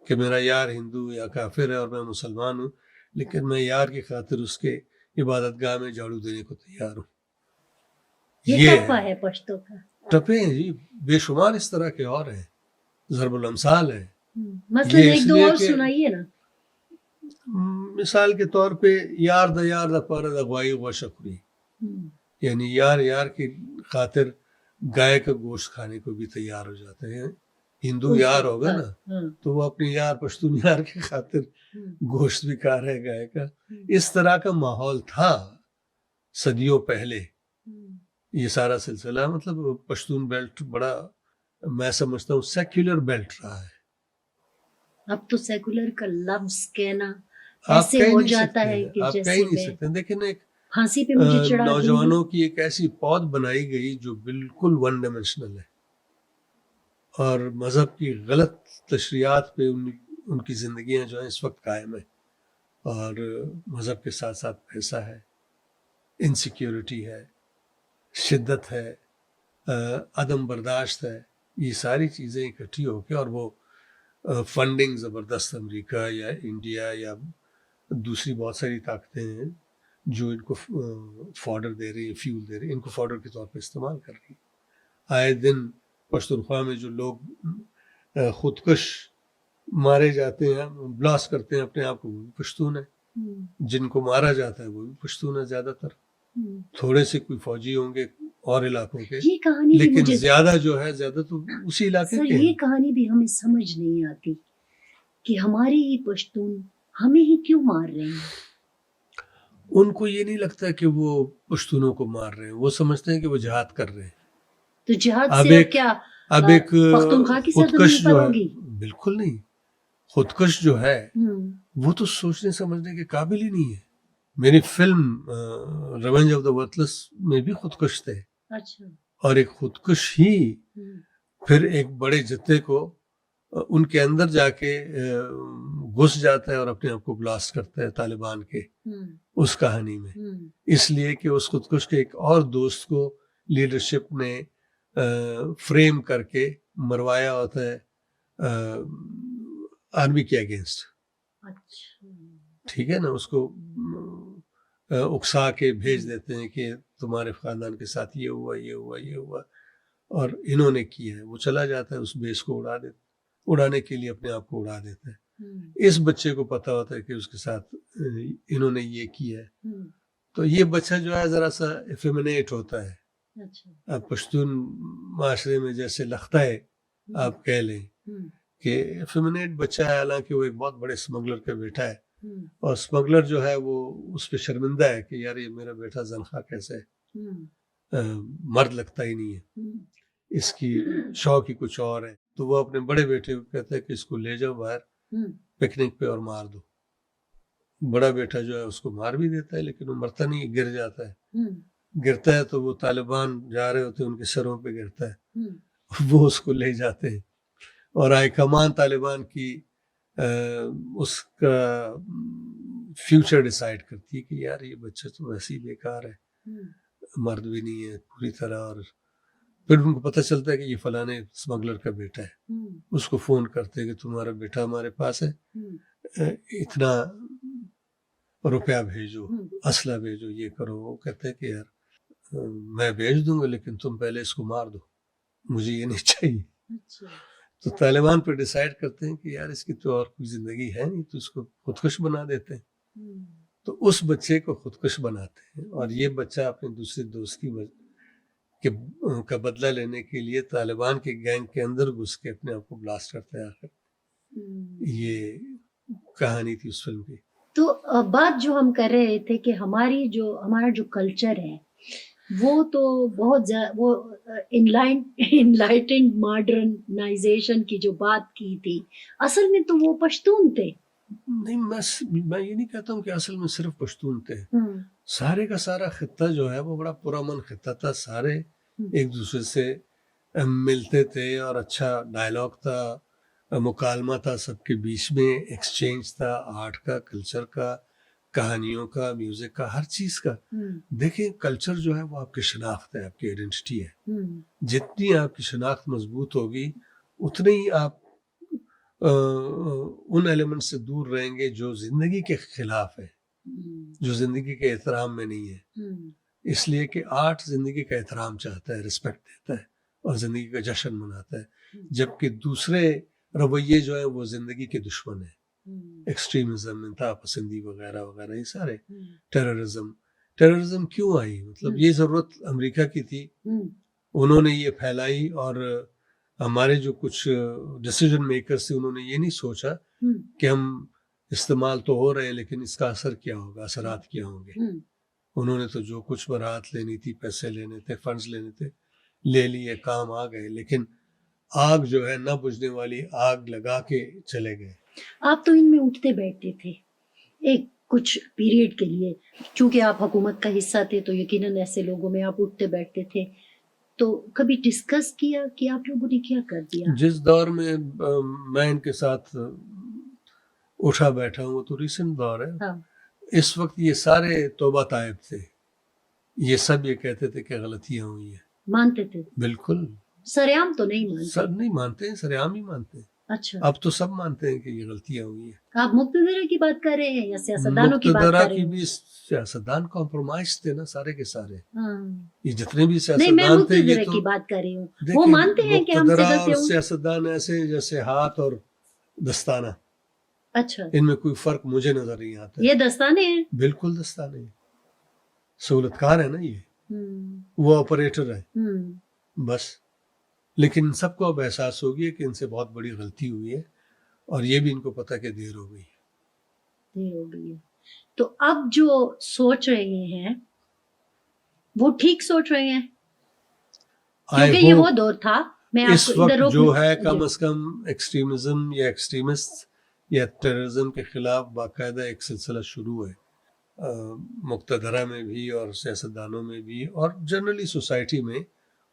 کہ میرا یار ہندو یا کافر ہے اور میں مسلمان ہوں، لیکن میں یار کی خاطر اس کے عبادت گاہ میں جھاڑو دینے کو تیار ہوں. یہ ٹپا ہے پشتو کا. ٹپے ہیں جی، بے شمار اس طرح کے اور ہیں، ضرب الامثال ہے. مثلا یہ ایک اس دو لیے اور کہ سنائیے نا. مثال کے طور پہ یار دا پارا دا غوائی و شکری، ہم، یعنی یار کی خاطر گائے کا گوشت کھانے کو بھی تیار ہو جاتے ہیں. ہندو یار ہوگا نا ہاں، تو وہ اپنی یار پشتون یار کی خاطر ہم، گوشت بھی کھا رہے گائے کا. اس طرح کا ماحول تھا صدیوں پہلے. ہم. یہ سارا سلسلہ مطلب پشتون بیلٹ بڑا میں سمجھتا ہوں سیکولر بیلٹ رہا ہے. اب تو سیکولر کا لفظ کہنا آپ ایسے کہہ ہو نہیں جاتا ہے سکتے, کہ آپ کہہ جیسے نہیں میں سکتے. لیکن ایک پھانسی پہ مجھے چڑھا دوں گی. نوجوانوں کی ایک ایسی پود بنائی گئی جو بالکل ون ڈائمینشنل ہے, اور مذہب کی غلط تشریحات پہ ان کی زندگیاں جو ہیں اس وقت قائم ہیں, اور مذہب کے ساتھ ساتھ پیسہ ہے, انسیکیورٹی ہے, شدت ہے, عدم برداشت ہے. یہ ساری چیزیں اکٹھی ہو کے, اور وہ فنڈنگ زبردست امریکہ یا انڈیا یا دوسری بہت ساری طاقتیں ہیں جو ان کو فوڈر دے رہی ہیں, فیول دے رہی ہیں, ان کو فوڈر کے طور پہ استعمال کر رہی ہیں. آئے دن پشتونخوا میں جو لوگ خودکش مارے جاتے ہیں, بلاسٹ کرتے ہیں اپنے آپ کو, وہ بھی پشتون ہیں. جن کو مارا جاتا ہے وہ بھی پشتون ہے زیادہ تر. تھوڑے سے کوئی فوجی ہوں گے اور علاقوں کے, یہ کہانی بھی لیکن مجھے زیادہ جو ہے زیادہ تو اسی علاقے سر کے ہیں. یہ کہانی بھی ہمیں سمجھ نہیں آتی کہ ہمارے ہی پشتون ہمیں ہی کیوں مار رہے ہیں. ان کو یہ نہیں لگتا کہ وہ پشتونوں کو مار رہے ہیں, وہ سمجھتے ہیں کہ وہ جہاد کر رہے ہیں. تو جہاد اب سے ایک کیا اب ایک پختونخوا کی خودکش سرزمین پر جو ہے, ہوگی؟ بالکل نہیں. خودکش جو ہے وہ تو سوچنے سمجھنے کے قابل ہی نہیں ہے. میری فلم ریونج آف دا ورتھلس میں بھی خودکش تھے, اچھا. اور ایک خودکش ہی پھر ایک بڑے جتھے کو ان کے اندر جا کے گھس جاتا ہے اور اپنے آپ کو بلاسٹ کرتا ہے طالبان کے اس کہانی میں. اس لیے کہ اس خودکش کے ایک اور دوست کو لیڈرشپ نے فریم کر کے مروایا ہوتا ہے آرمی کے اگینسٹ. ٹھیک ہے نا, اس کو اکسا کے بھیج دیتے ہیں کہ تمہارے خاندان کے ساتھ یہ ہوا یہ ہوا یہ ہوا, اور انہوں نے کیا ہے. وہ چلا جاتا ہے اس بیس کو اڑانے کے لیے اپنے آپ کو اڑا دیتا ہے. اس بچے کو پتا ہوتا ہے کہ اس کے ساتھ انہوں نے یہ کیا ہے, تو یہ بچہ جو ہے ذرا سا ایفیمینیٹ ہوتا ہے. اب پشتون معاشرے میں جیسے لگتا ہے, آپ کہہ لیں کہ ایفیمینیٹ بچہ ہے, حالانکہ وہ ایک بہت بڑے اسمگلر کا بیٹا ہے, اور اسمگلر جو ہے وہ اس پہ شرمندہ ہے کہ یار یہ میرا بیٹا زنخواہ کیسے ہے, مرد لگتا ہی نہیں ہے, اس کی شوق ہی کچھ اور ہے. تو وہ اپنے بڑے بیٹے کو کہتا ہے کہ اس کو لے جاؤ باہر پکنک پہ اور مار دو. بڑا بیٹا جو ہے اس کو مار بھی دیتا ہے, لیکن وہ مرتا نہیں, گر جاتا ہے. گرتا ہے تو وہ طالبان جا رہے ہوتے ہیں, ان کے سروں پہ گرتا ہے, وہ اس کو لے جاتے ہیں, اور ہائی کمان طالبان کی اس کا فیوچر ڈیسائیڈ کرتی ہے کہ یار یہ بچہ تو ویسے ہی بیکار ہے, مرد بھی نہیں ہے پوری طرح. اور پھر ان کو پتہ چلتا ہے کہ یہ فلانے اسمگلر کا بیٹا ہے. اس کو فون کرتے کہ تمہارا بیٹا ہمارے پاس ہے, اتنا روپیہ بھیجو, اسلحہ بھیجو, یہ کرو. وہ کہتے ہیں کہ یار میں بھیج دوں گا, لیکن تم پہلے اس کو مار دو, مجھے یہ نہیں چاہیے. تو طالبان پہ ڈیسائیڈ کرتے ہیں کہ یار اس کی تو اور کوئی زندگی ہے نہیں, تو اس کو خودکش بنا دیتے ہیں. تو اس بچے کو خودکش بناتے ہیں, اور یہ بچہ اپنے دوسرے دوست کا بدلہ لینے کے لیے طالبان کے گینگ کے اندر گھس کے اپنے آپ کو بلاسٹ کرتا ہے. آخر یہ کہانی تھی اس فلم کی. تو بات جو ہم کر رہے تھے کہ ہمارا جو کلچر ہے وہ تو بہت زیادہ, وہ انلائٹنڈ ماڈرنائزیشن کی جو بات کی تھی, اصل میں تو وہ پشتون تھے. نہیں, میں یہ نہیں کہتا ہوں کہ اصل میں صرف پشتون تھے. سارے کا سارا خطہ جو ہے وہ بڑا پرامن خطہ تھا. سارے ایک دوسرے سے ملتے تھے, اور اچھا ڈائلاگ تھا, مکالمہ تھا سب کے بیچ میں, ایکسچینج تھا آرٹ کا, کلچر کا, کہانیوں کا, میوزک کا, ہر چیز کا. دیکھیں کلچر جو ہے وہ آپ کی شناخت ہے, آپ کی آئیڈینٹی ہے. جتنی آپ کی شناخت مضبوط ہوگی اتنے ہی آپ ان ایلیمنٹ سے دور رہیں گے جو زندگی کے خلاف ہے, جو زندگی کے احترام میں نہیں ہے. اس لیے کہ آرٹ زندگی کا احترام چاہتا ہے, رسپیکٹ دیتا ہے, اور زندگی کا جشن مناتا ہے. جبکہ دوسرے رویے جو ہیں وہ زندگی کے دشمن ہیں. ایکسٹریمزم, انتہا پسندی وغیرہ وغیرہ, یہ سارے. ٹیررزم کیوں آئی, مطلب یہ ضرورت امریکہ کی تھی, انہوں نے یہ پھیلائی, اور ہمارے جو کچھ ڈیسیجن میکرز تھے انہوں نے یہ نہیں سوچا کہ ہم استعمال تو ہو رہے ہیں لیکن اس کا اثر کیا ہوگا, اثرات کیا ہوں گے. انہوں نے تو جو کچھ برات لینی تھی، پیسے لینے تھے، فنڈز لینے تھے، لے لیے، کام آ گئے، لیکن آگ جو ہے نہ بجھنے والی آگ لگا کے چلے گئے. آپ تو ان میں اٹھتے بیٹھتے تھے ایک کچھ پیریڈ کے لیے، چونکہ آپ حکومت کا حصہ تھے تو یقیناً ایسے لوگوں میں آپ اٹھتے بیٹھتے تھے، تو کبھی ڈسکس کیا کہ آپ لوگوں نے کیا کر دیا؟ جس دور میں میں ان کے ساتھ اٹھا بیٹھا ہوں وہ تو ریسنٹ دور ہے. ہاں اس وقت یہ سارے توبہ طائب تھے، یہ سب یہ کہتے تھے کہ غلطیاں ہوئی ہیں. مانتے تھے؟ بالکل سریعام تو نہیں مانتے؟ سب نہیں مانتے ہیں، سرعام ہی مانتے ہیں. اچھا، اب تو سب مانتے ہیں کہ یہ غلطیاں ہوئی ہیں. آپ مقتدرہ کی بات کر رہے ہیں یا سیاستدانوں کی بات مقتدرہ کر رہے کی ہیں؟ بھی سیاستدان کمپرومائز تھے نا سارے کے سارے. ہاں یہ جتنے بھی نہیں، میں سیاستدان تھے یہ مقتدرہ تو کی بات کر رہی ہوں، وہ دیکھیں، مانتے ہیں کہ ہم سے مقتدرہ غلطی اور ہوئی؟ سیاستدان ایسے جیسے ہاتھ اور دستانہ، اچھا، ان میں کوئی فرق مجھے نظر نہیں آتا. یہ دستانے ہیں؟ بالکل دستانے ہیں، سہولت کار ہے نا یہ، ہوں وہ آپریٹر ہے ہوں بس. لیکن ان سب کو اب احساس ہو گیا کہ ان سے بہت بڑی غلطی ہوئی ہے، اور یہ بھی ان کو پتہ کہ دیر ہو گئی. دیر ہو گئی ہے. تو اب جو سوچ رہے ہیں وہ ٹھیک سوچ رہے ہیں؟ کیونکہ یہ وہ دور تھا، میں آپ اس کو ادھر وقت جو ہے جی. کم از کم ایکسٹریمزم یا ایکسٹریمسٹ یا ٹیررزم کے خلاف باقاعدہ ایک سلسلہ شروع ہے، مقتدرہ میں بھی اور سیاستدانوں میں بھی، اور جنرلی سوسائٹی میں.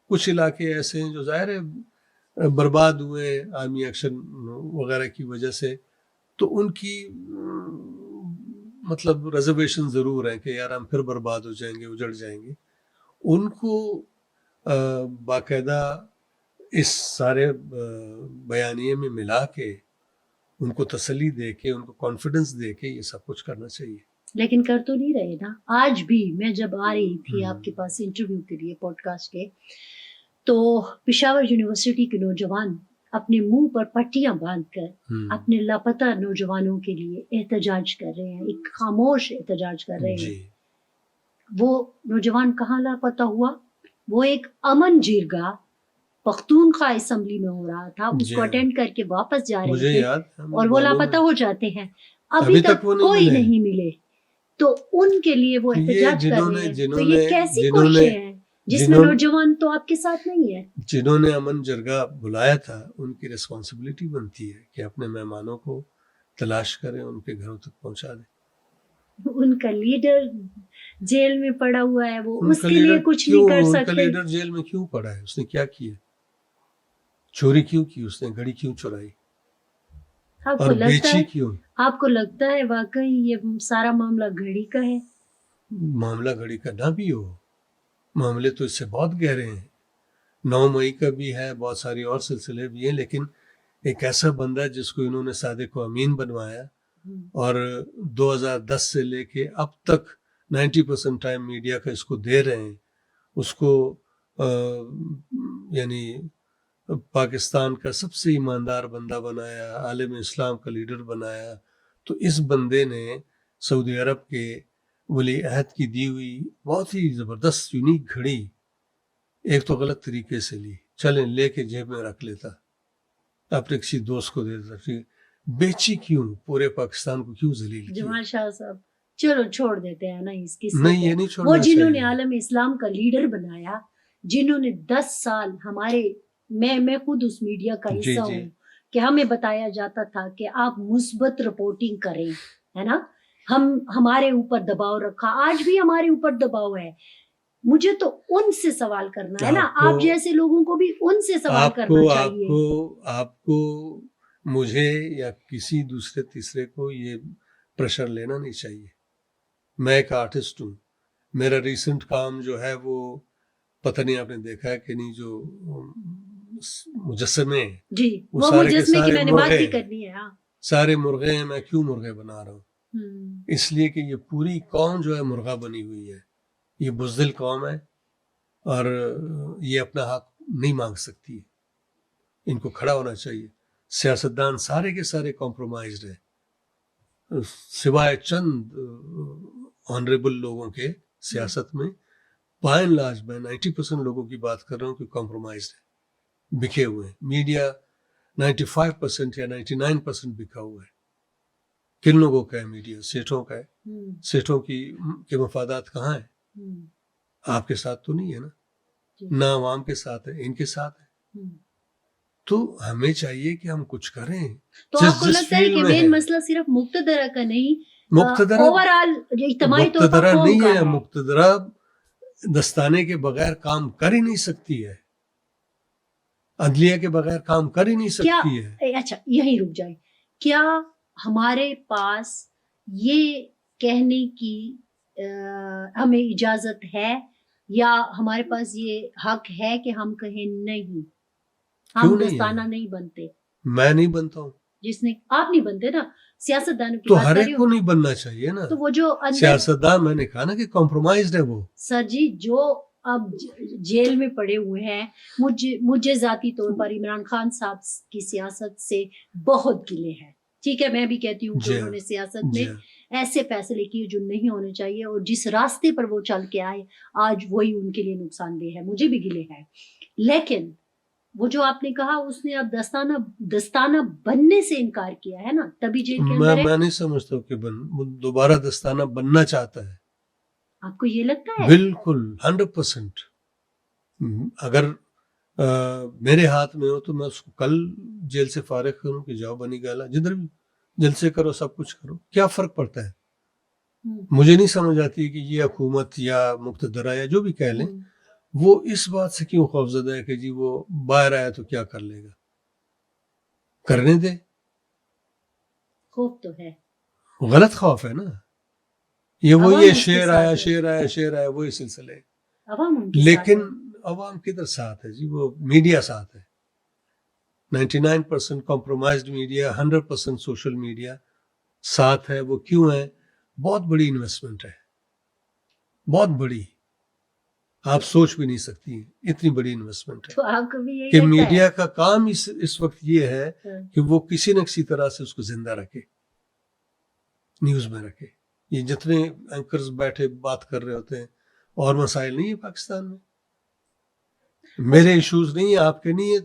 کچھ علاقے ایسے ہیں جو ظاہر ہے برباد ہوئے آرمی ایکشن وغیرہ کی وجہ سے، تو ان کی مطلب ریزرویشن ضرور ہیں کہ یار ہم پھر برباد ہو جائیں گے، اجڑ جائیں گے. ان کو باقاعدہ اس سارے بیانیے میں ملا کے ان کو تسلی دے کے، ان کو کانفیڈنس دے کے یہ سب کچھ کرنا چاہیے. لیکن کر تو نہیں رہے نا. آج بھی میں جب آ رہی تھی آپ کے پاس انٹرویو کے لیے پوڈ کاسٹ کے، تو پشاور یونیورسٹی کے نوجوان اپنے منہ پر پٹیاں باندھ کر اپنے لاپتہ نوجوانوں کے لیے احتجاج کر رہے ہیں، ایک خاموش احتجاج کر رہے ہیں. وہ نوجوان کہاں لاپتہ ہوا؟ وہ ایک امن جرگہ پختونخوا اسمبلی میں ہو رہا تھا، اس کو اٹینڈ کر کے واپس جا رہے تھے اور وہ لاپتہ ہو جاتے ہیں. ابھی تک کوئی نہیں ملے، تو ان کے لیے وہ احتجاج کر رہے ہیں. تو یہ کیسی کوششیں ہیں جس میں نوجوان تو آپ کے ساتھ نہیں ہے؟ جنہوں نے امن جرگہ بلایا تھا ان کی ریسپانسبلٹی بنتی ہے کہ اپنے مہمانوں کو تلاش کریں، ان کے گھروں تک پہنچا دیں. ان کا لیڈر جیل میں پڑا ہوا ہے، وہ اس کے لیے کچھ نہیں کر سکتے. ان کا لیڈر جیل میں کیوں پڑا ہے؟ اس نے کیا کیا؟ چوری کیوں کی؟ اس نے گھڑی کیوں چرائی اور بیچی کیوں؟ آپ کو لگتا ہے واقعی یہ سارا معاملہ گھڑی کا ہے؟ معاملہ گھڑی کا نہ بھی ہو، معاملے تو اس سے بہت گہرے ہیں. 9 مئی کا بھی ہے، بہت ساری اور سلسلے بھی ہیں، لیکن ایک ایسا بندہ جس کو انہوں نے صادق و امین بنوایا اور 2010 سے لے کے اب تک 90% ٹائم میڈیا کا اس کو دے رہے ہیں، اس کو یعنی پاکستان کا سب سے ایماندار بندہ بنایا، عالم اسلام کا لیڈر بنایا. تو اس بندے نے سعودی عرب کے ولی عہد کی دی ہوئی بہت ہی زبردست یونیک گھڑی ایک تو غلط طریقے سے لی، چلیں لے کے جیب میں رکھ لیتا، اپنے کسی دوست کو دے دیتا. بیچی کیوں؟ پورے پاکستان کو کیوں ذلیل کیا؟ جمال شاہ صاحب چلو چھوڑ دیتے ہیں نا اس کی. نہیں، یہ نہیں چھوڑنا وہ جنہوں چاہیے. نے عالم اسلام کا لیڈر بنایا، جنہوں نے 10 سال ہمارے میں خود اس میڈیا کا حصہ ہوں کہ ہمیں بتایا جاتا تھا کہ آپ مثبت رپورٹنگ کریں، ہے نا، ہمارے اوپر دباؤ رکھا، آج بھی ہمارے اوپر دباؤ ہے. مجھے تو ان سے سوال کرنا ہے نا، آپ جیسے لوگوں کو بھی ان سے سوال کرنا چاہیے. آپ کو مجھے یا کسی دوسرے تیسرے کو یہ پریشر لینا نہیں چاہیے. میں ایک آرٹسٹ ہوں، میرا ریسنٹ کام جو ہے وہ پتہ نہیں آپ نے دیکھا ہے کہ نہیں، جو مجسمے ہیں جی، وہ مجسمے کی میں نے بات بھی کرنی ہے. سارے مرغے ہیں. میں کیوں مرغے بنا رہا ہوں؟ اس لیے کہ یہ پوری قوم جو ہے مرغا بنی ہوئی ہے. یہ بزدل قوم ہے اور یہ اپنا حق نہیں مانگ سکتی ہے. ان کو کھڑا ہونا چاہیے. سیاستدان سارے کے سارے کمپرومائزڈ ہیں، سوائے چند آنریبل لوگوں کے. سیاست میں بائی اینڈ لارج میں 90% لوگوں کی بات کر رہا ہوں کہ کمپرومائزڈ ہے، بکھے ہوئے ہیں. میڈیا 95% یا 99% بکھا ہوا ہے. کن لوگوں کا ہے میڈیا؟ سیٹھوں کا ہے. سیٹھوں کے مفادات کہاں ہیں؟ آپ کے ساتھ تو نہیں ہے نا، جی۔ نہ عوام کے ساتھ ہے، ان کے ساتھ ہے۔ تو ہمیں چاہیے کہ ہم کچھ کریں۔ تو آپ کو لگتا ہے کہ مین مسئلہ صرف مقتدرہ کا نہیں، اوور آل اجتماعی طور پر مقتدرہ قوم نہیں کا ہے، ہے؟ مقتدرہ دستانے کے بغیر کام کر ہی نہیں سکتی ہے، عدلیہ کے بغیر کام کر ہی نہیں سکتی ہے۔ اچھا یہیں رک جائیں، کیا ہمارے پاس یہ کہنے کی ہمیں اجازت ہے یا ہمارے پاس یہ حق ہے کہ ہم کہیں نہیں ہم دستانہ نہیں بنتے؟ میں نہیں بنتا ہوں، جس نے آپ نہیں بنتے نا، سیاست دانوں کی تو بات ہر کر ایک رہی کو ہوں، نہیں بننا چاہیے نا۔ تو وہ جو سیاست دان میں نے کہا نا کہ کمپرومائزڈ ہے وہ۔ سر جی جو اب جیل میں پڑے ہوئے ہیں، مجھے ذاتی طور پر عمران خان صاحب کی سیاست سے بہت گلے ہیں، ٹھیک ہے، میں بھی کہتی ہوں کہ انہوں نے سیاست میں ایسے فیصلے کیے جو نہیں ہونے چاہیے، اور جس راستے پر وہ چل کے آئے آج وہی ان کے لیے نقصان دہ ہے، مجھے بھی گلے ہیں۔ لیکن وہ جو آپ نے کہا اس نے اب دستانہ بننے سے انکار کیا ہے نا، تبھی جیل کے اندر ہے۔ میں نہیں سمجھتا کہ دوبارہ دستانہ بننا چاہتا ہے۔ آپ کو یہ لگتا ہے؟ بالکل 100%۔ اگر میرے ہاتھ میں ہو تو میں اس کو کل جیل سے فارغ کروں کہ جاؤ بنی گالا، جدھر بھی جلسے کرو، سب کچھ کرو، کیا فرق پڑتا ہے؟ مجھے نہیں سمجھ آتی کہ یہ حکومت یا مقتدرہ یا جو بھی کہہ لیں، وہ اس بات سے کیوں خوفزدہ ہے کہ جی وہ باہر آیا تو کیا کر لے گا؟ کرنے دے۔ خوف تو ہے، غلط خوف ہے نا، یہ وہی شیر آیا وہی سلسلے۔ لیکن عوام کدھر ساتھ ہے جی؟ وہ میڈیا ساتھ ہے، 99% کمپرومائزڈ میڈیا، 100% سوشل میڈیا ساتھ ہے۔ وہ کیوں ہے؟ بہت بڑی انویسٹمنٹ ہے، بہت بڑی، آپ سوچ بھی نہیں سکتی اتنی بڑی انویسٹمنٹ ہے کہ میڈیا کا کام اس وقت یہ ہے کہ وہ کسی نہ کسی طرح سے اس کو زندہ رکھے، نیوز میں رکھے۔ یہ جتنے اینکرز بیٹھے بات کر رہے ہوتے ہیں، اور مسائل نہیں ہے پاکستان میں، میرے ایشوز نہیں ہیں، آپ کے نہیں ہے،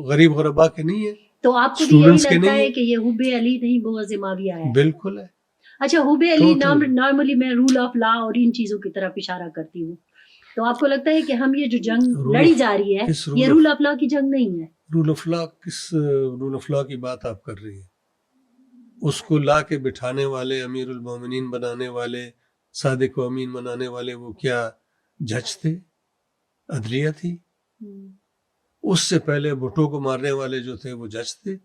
غریب غربا کے نہیں ہے، تو آپ کو بھی یہی لگتا ہے کہ یہ حب علی نہیں بغض معاویہ ہے؟ بالکل ہے۔ اچھا حب علی نارملی میں رول آف لا اور ان چیزوں کی طرف اشارہ کرتی ہوں، تو آپ کو لگتا ہے کہ ہم یہ جو جنگ لڑی جا رہی ہے یہ رول آف لا کی جنگ نہیں ہے؟ رول آف لا کس رول آف لا کی بات آپ کر رہی ہیں؟ اس کو لا کے بٹھانے والے، امیر المومنین بنانے والے، صادق و امین بنانے والے، وہ کیا جج تھے؟ عدلیہ تھی۔ اس سے پہلے بھٹو کو مارنے والے جو تھے وہ جج تھے،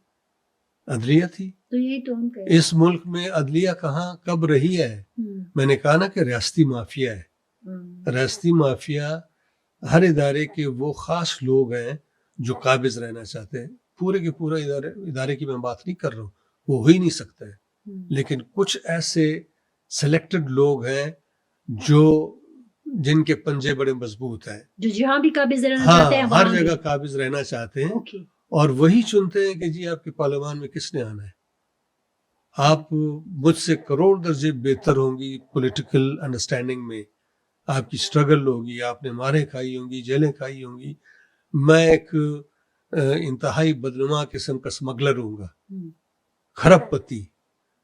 عدلیہ تھی۔ تو یہی تو ہم اس ملک میں عدلیہ کہاں کب رہی ہے؟ میں نے کہا نا کہ ریاستی مافیا ہے۔ ریاستی مافیا ہر ادارے کے وہ خاص لوگ ہیں جو قابض رہنا چاہتے ہیں۔ پورے کے پورے ادارے کی میں بات نہیں کر رہا ہوں، وہ ہو ہی نہیں سکتا ہے، لیکن کچھ ایسے سلیکٹڈ لوگ ہیں جن کے پنجے بڑے مضبوط ہیں، جو جہاں بھی قابض رہنا چاہتے ہیں، ہر جگہ قابض رہنا چاہتے ہیں، اور وہی چنتے ہیں کہ جی آپ کے پارلیمان میں کس نے آنا ہے۔ آپ مجھ سے کروڑ درجے بہتر ہوں گی پولیٹیکل انڈرسٹینڈنگ میں، آپ کی سٹرگل ہوگی، آپ نے ماریں کھائی ہوں گی، جیلیں کھائی ہوں گی، میں ایک انتہائی بدنما قسم کا سمگلر ہوں گا، خراب پتی۔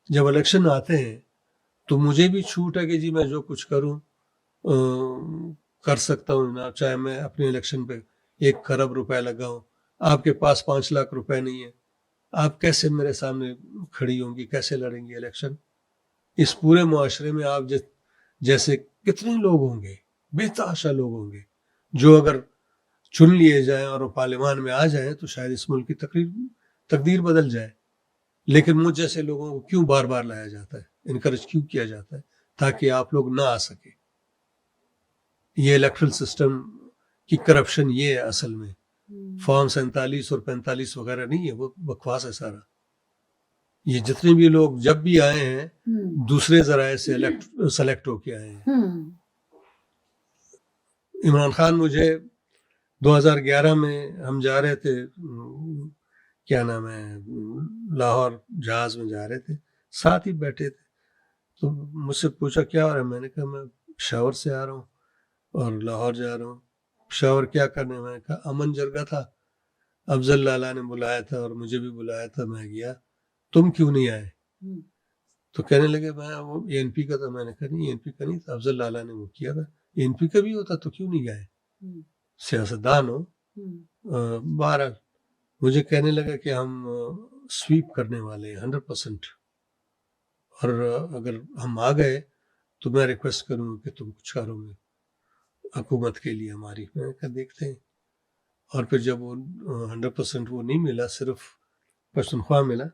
جب الیکشن آتے ہیں تو مجھے بھی چھوٹ ہے کہ جی میں جو کچھ کروں کر سکتا ہوں، نہ چاہے میں اپنے الیکشن پہ 1 کروڑ روپے لگاؤں، آپ کے پاس 5 لاکھ روپے نہیں ہے، آپ کیسے میرے سامنے کھڑی ہوں گی، کیسے لڑیں گی الیکشن؟ اس پورے معاشرے میں آپ جیسے کتنے لوگ ہوں گے، بے تحاشا لوگ ہوں گے، جو اگر چن لیے جائیں اور وہ پارلیمان میں آ جائیں تو شاید اس ملک کی تقدیر بدل جائے۔ لیکن مجھ جیسے لوگوں کو کیوں بار بار لایا جاتا ہے، انکریج کیوں کیا جاتا ہے؟ تاکہ آپ لوگ نہ آ سکے۔ یہ الیکٹرل سسٹم کی کرپشن یہ ہے اصل میں، فارم 47 اور 45 وغیرہ نہیں ہے، وہ بکواس ہے سارا۔ یہ جتنے بھی لوگ جب بھی آئے ہیں دوسرے ذرائع سے سلیکٹ ہو کے آئے ہیں۔ عمران خان مجھے 2011 میں ہم جا رہے تھے، کیا نام ہے، لاہور جہاز میں جا رہے تھے، ساتھ ہی بیٹھے تھے، تو مجھ سے پوچھا کیا ہو رہا ہے؟ میں نے کہا میں پشاور سے آ رہا ہوں اور لاہور جا رہا ہوں۔ پشاور کیا کرنے؟ میں نے کہا امن جرگہ تھا، افضل لالا نے بلایا تھا اور مجھے بھی بلایا تھا، میں گیا، تم کیوں نہیں آئے؟ تو کہنے لگے میں وہ ANP کا تھا. میں نے کہا نہیں ANP کا نہیں تھا, افضل لالا نے وہ کیا تھا. ANP کا بھی ہوتا تو کیوں نہیں گئے, سیاستدان ہو. بہرحال مجھے کہنے لگا کہ ہم سویپ کرنے والے ہیں 100%, اور اگر ہم آ گئے تو میں ریکویسٹ کروں کہ تم کچھ کرو گے حکومت کے لیے ہماری. میں نے کہا دیکھتے ہیں. اور پھر جب وہ 100% وہ نہیں ملا, صرف پختونخوا ملا,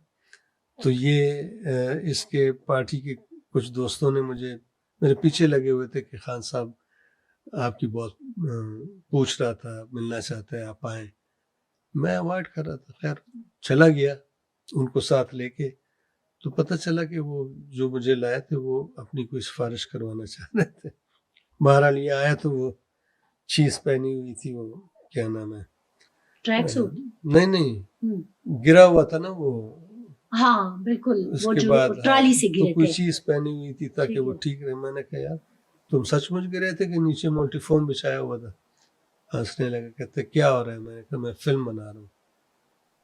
تو یہ اس کے پارٹی کے کچھ دوستوں نے مجھے میرے پیچھے لگے ہوئے تھے کہ خان صاحب آپ کی بہت پوچھ رہا تھا, ملنا چاہتا ہے, آپ آئیں. میں اوائڈ کر رہا تھا. خیر چلا گیا ان کو ساتھ لے کے, تو پتہ چلا کہ وہ جو مجھے لائے تھے وہ اپنی کوئی سفارش کروانا چاہ رہے تھے. بہرحال یہ آیا تو وہ چیز پہنی ہوئی تھی, وہ کیا نام ہے, ٹریک سوٹ, نہیں گرا ہوا تھا نا وہ. ہاں بالکل, اس وہ کے جو بعد ٹرالی سے تو گرے کوئی تھے. چیز پہنی ہوئی تھی تاکہ وہ ٹھیک رہے. میں نے کہا یار تم سچ مچ گرے تھے کہ نیچے ملٹی فارم بچھایا ہوا تھا؟ ہنسنے لگا, کہتے کیا ہو رہا ہے؟ میں نے کہا میں فلم بنا رہا ہوں,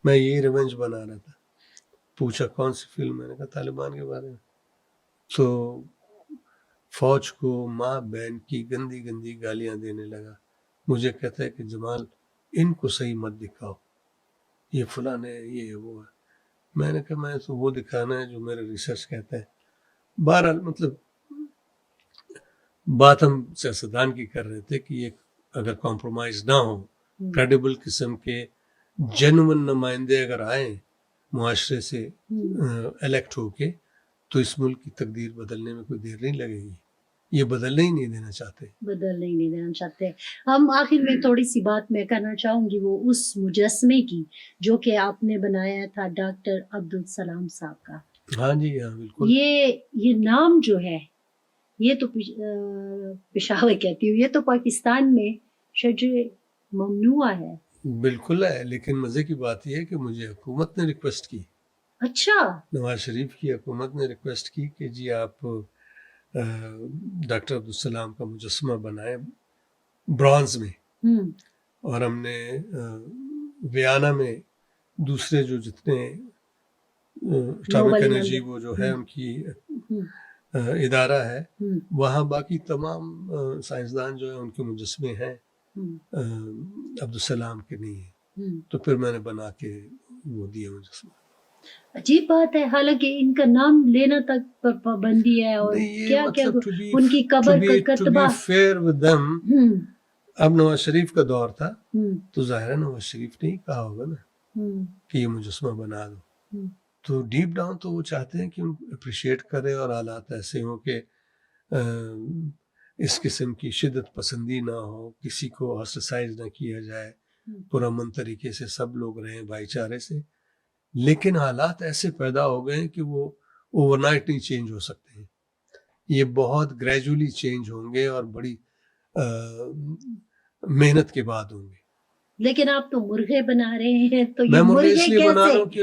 میں یہی ریونج بنا رہا تھا. پوچھا کون سی فلم؟ میں نے کہا طالبان کے بارے میں. تو فوج کو ماں بہن کی گندی گندی گالیاں دینے لگا. مجھے کہتا ہے کہ جمال ان کو صحیح مت دکھاؤ, یہ فلاں ہے, یہ وہ ہے. میں نے کہا میں تو وہ دکھانا ہے جو میرا ریسرچ کہتا ہے. بہرحال مطلب بات ہم سیاستدان کی کر رہے تھے کہ یہ اگر کمپرومائز نہ ہو, کریڈیبل قسم کے جینوئن نمائندے اگر آئیں معاشرے سے الیکٹ ہو کے, تو اس ملک کی تقدیر بدلنے میں کوئی دیر نہیں لگے گی. یہ بدلنے ہی نہیں دینا چاہتے. ہم آخر میں تھوڑی سی بات میں کرنا چاہوں گی, وہ اس مجسمے کی جو کہ آپ نے بنایا تھا ڈاکٹر عبدالسلام صاحب کا. ہاں جی ہاں بالکل. یہ نام جو ہے یہ تو پشاور کہتی ہوں, یہ تو پاکستان میں شجر ممنوع ہے. بالکل ہے, لیکن مزے کی بات یہ ہے کہ مجھے حکومت نے ریکویسٹ کی. اچھا, نواز شریف کی حکومت نے ریکویسٹ کی کہ جی آپ ڈاکٹر عبدالسلام کا مجسمہ بنائیں برانز میں. اور ہم نے ویانا میں دوسرے جو جتنے اٹامک انرجی وہ جو ہے ان کی ادارہ ہے, وہاں باقی تمام سائنسدان جو ہیں ان کے مجسمے ہیں, عبدالسلام کے نہیں ہیں. تو پھر میں نے بنا کے وہ دیا مجسمہ. عجیب بات ہے, حالانکہ ان کا نام لینا تک پر پابندی ہے, اور کیا کیا ان کی قبر کا کتبہ. فیئر ود دم, اب نواز شریف کا دور تھا تو ظاہر ہے نواز شریف نے ہی کہا ہوگا نا کہ یہ مجسمہ بنا دو. تو ڈیپ ڈاؤن تو وہ چاہتے ہیں کہ ان کو اپریشیٹ کرے, اور حالات ایسے ہوں کہ اس قسم کی شدت پسندی نہ ہو, کسی کو آسٹرسائز نہ کیا جائے, پرامن طریقے سے سب لوگ رہیں بھائی چارے سے. لیکن حالات ایسے پیدا ہو گئے ہیں کہ وہ اوور نائٹ نہیں چینج ہو سکتے ہیں. یہ بہت گریجولی چینج ہوں گے اور بڑی محنت کے بعد ہوں گے. لیکن آپ تو مرغے بنا رہے ہیں, تو میں یہ مرغے اس لیے بنا رہا ہوں کہ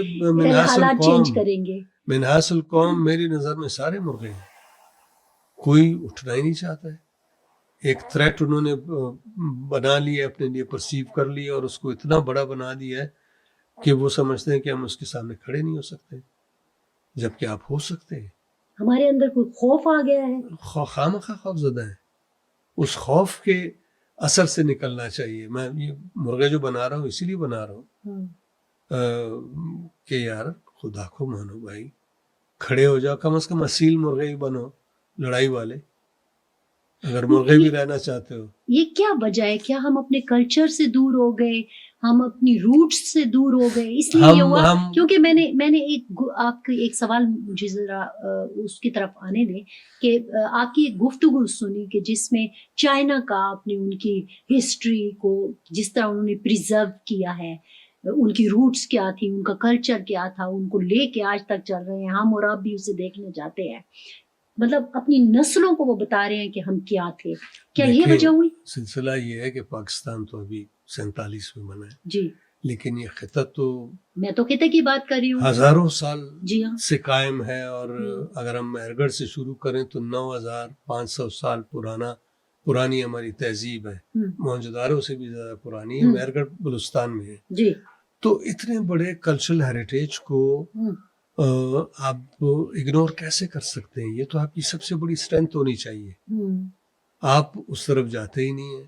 حالات چینج کریں گے. منحاس القوم میری نظر میں سارے مرغے ہیں, کوئی اٹھنا ہی نہیں چاہتا ہے. ایک تھریٹ انہوں نے بنا لیا, اپنے لیے پرسیو کر لیا, اور اس کو اتنا بڑا بنا دیا ہے کہ وہ سمجھتے ہیں کہ ہم اس کے سامنے کھڑے نہیں ہو سکتے, جبکہ آپ ہو سکتے ہیں. ہمارے اندر کوئی خوف آ گیا ہے, خامخواہ خوف زدہ ہے. اس خوف کے اثر سے نکلنا چاہیے. میں یہ مرغے جو بنا رہا ہوں اسی لیے بنا رہا ہوں کہ یار خدا کو مانو بھائی, کھڑے ہو جاؤ, کم از کم اصیل مرغے ہی بنو, لڑائی والے, اگر مرغے بھی رہنا چاہتے ہو. یہ کیا وجہ ہے؟ کیا ہم اپنے کلچر سے دور ہو گئے, ہم اپنی روٹس سے دور ہو گئے, اس لیے یہ ہوا؟ کیونکہ میں نے آپ کا ایک سوال مجھے ذرا اس کی طرف آنے دیں کہ آپ کی ایک گفتگو سنی کہ جس میں چائنا کا آپ نے ان کی ہسٹری کو جس طرح انہوں نے پریزرو کیا ہے, ان کی روٹس کیا تھی, ان کا کلچر کیا تھا, ان کو لے کے آج تک چل رہے ہیں. ہم اور آپ بھی اسے دیکھنے جاتے ہیں, مطلب اپنی نسلوں کو وہ بتا رہے ہیں کہ ہم کیا تھے. کیا یہ وجہ ہوئی؟ سلسلہ یہ ہے کہ پاکستان تو ابھی 47 میں بنا ہے جی, لیکن یہ خطہ تو میں تو خطے کی بات کر رہی ہوں, ہزاروں سال جی ہاں سے قائم ہے. اور اگر ہم مہر گڑھ سے شروع کریں تو 9500 سال پرانی ہماری تہذیب ہے, موہنجو-داڑو سے بھی زیادہ پرانی ہے, مہر گڑھ بلوچستان میں ہے. جی, تو اتنے بڑے کلچرل ہیریٹیج کو آپ اگنور کیسے کر سکتے ہیں؟ یہ تو آپ کی سب سے بڑی اسٹرینتھ ہونی چاہیے. آپ اس طرف جاتے ہی نہیں ہیں.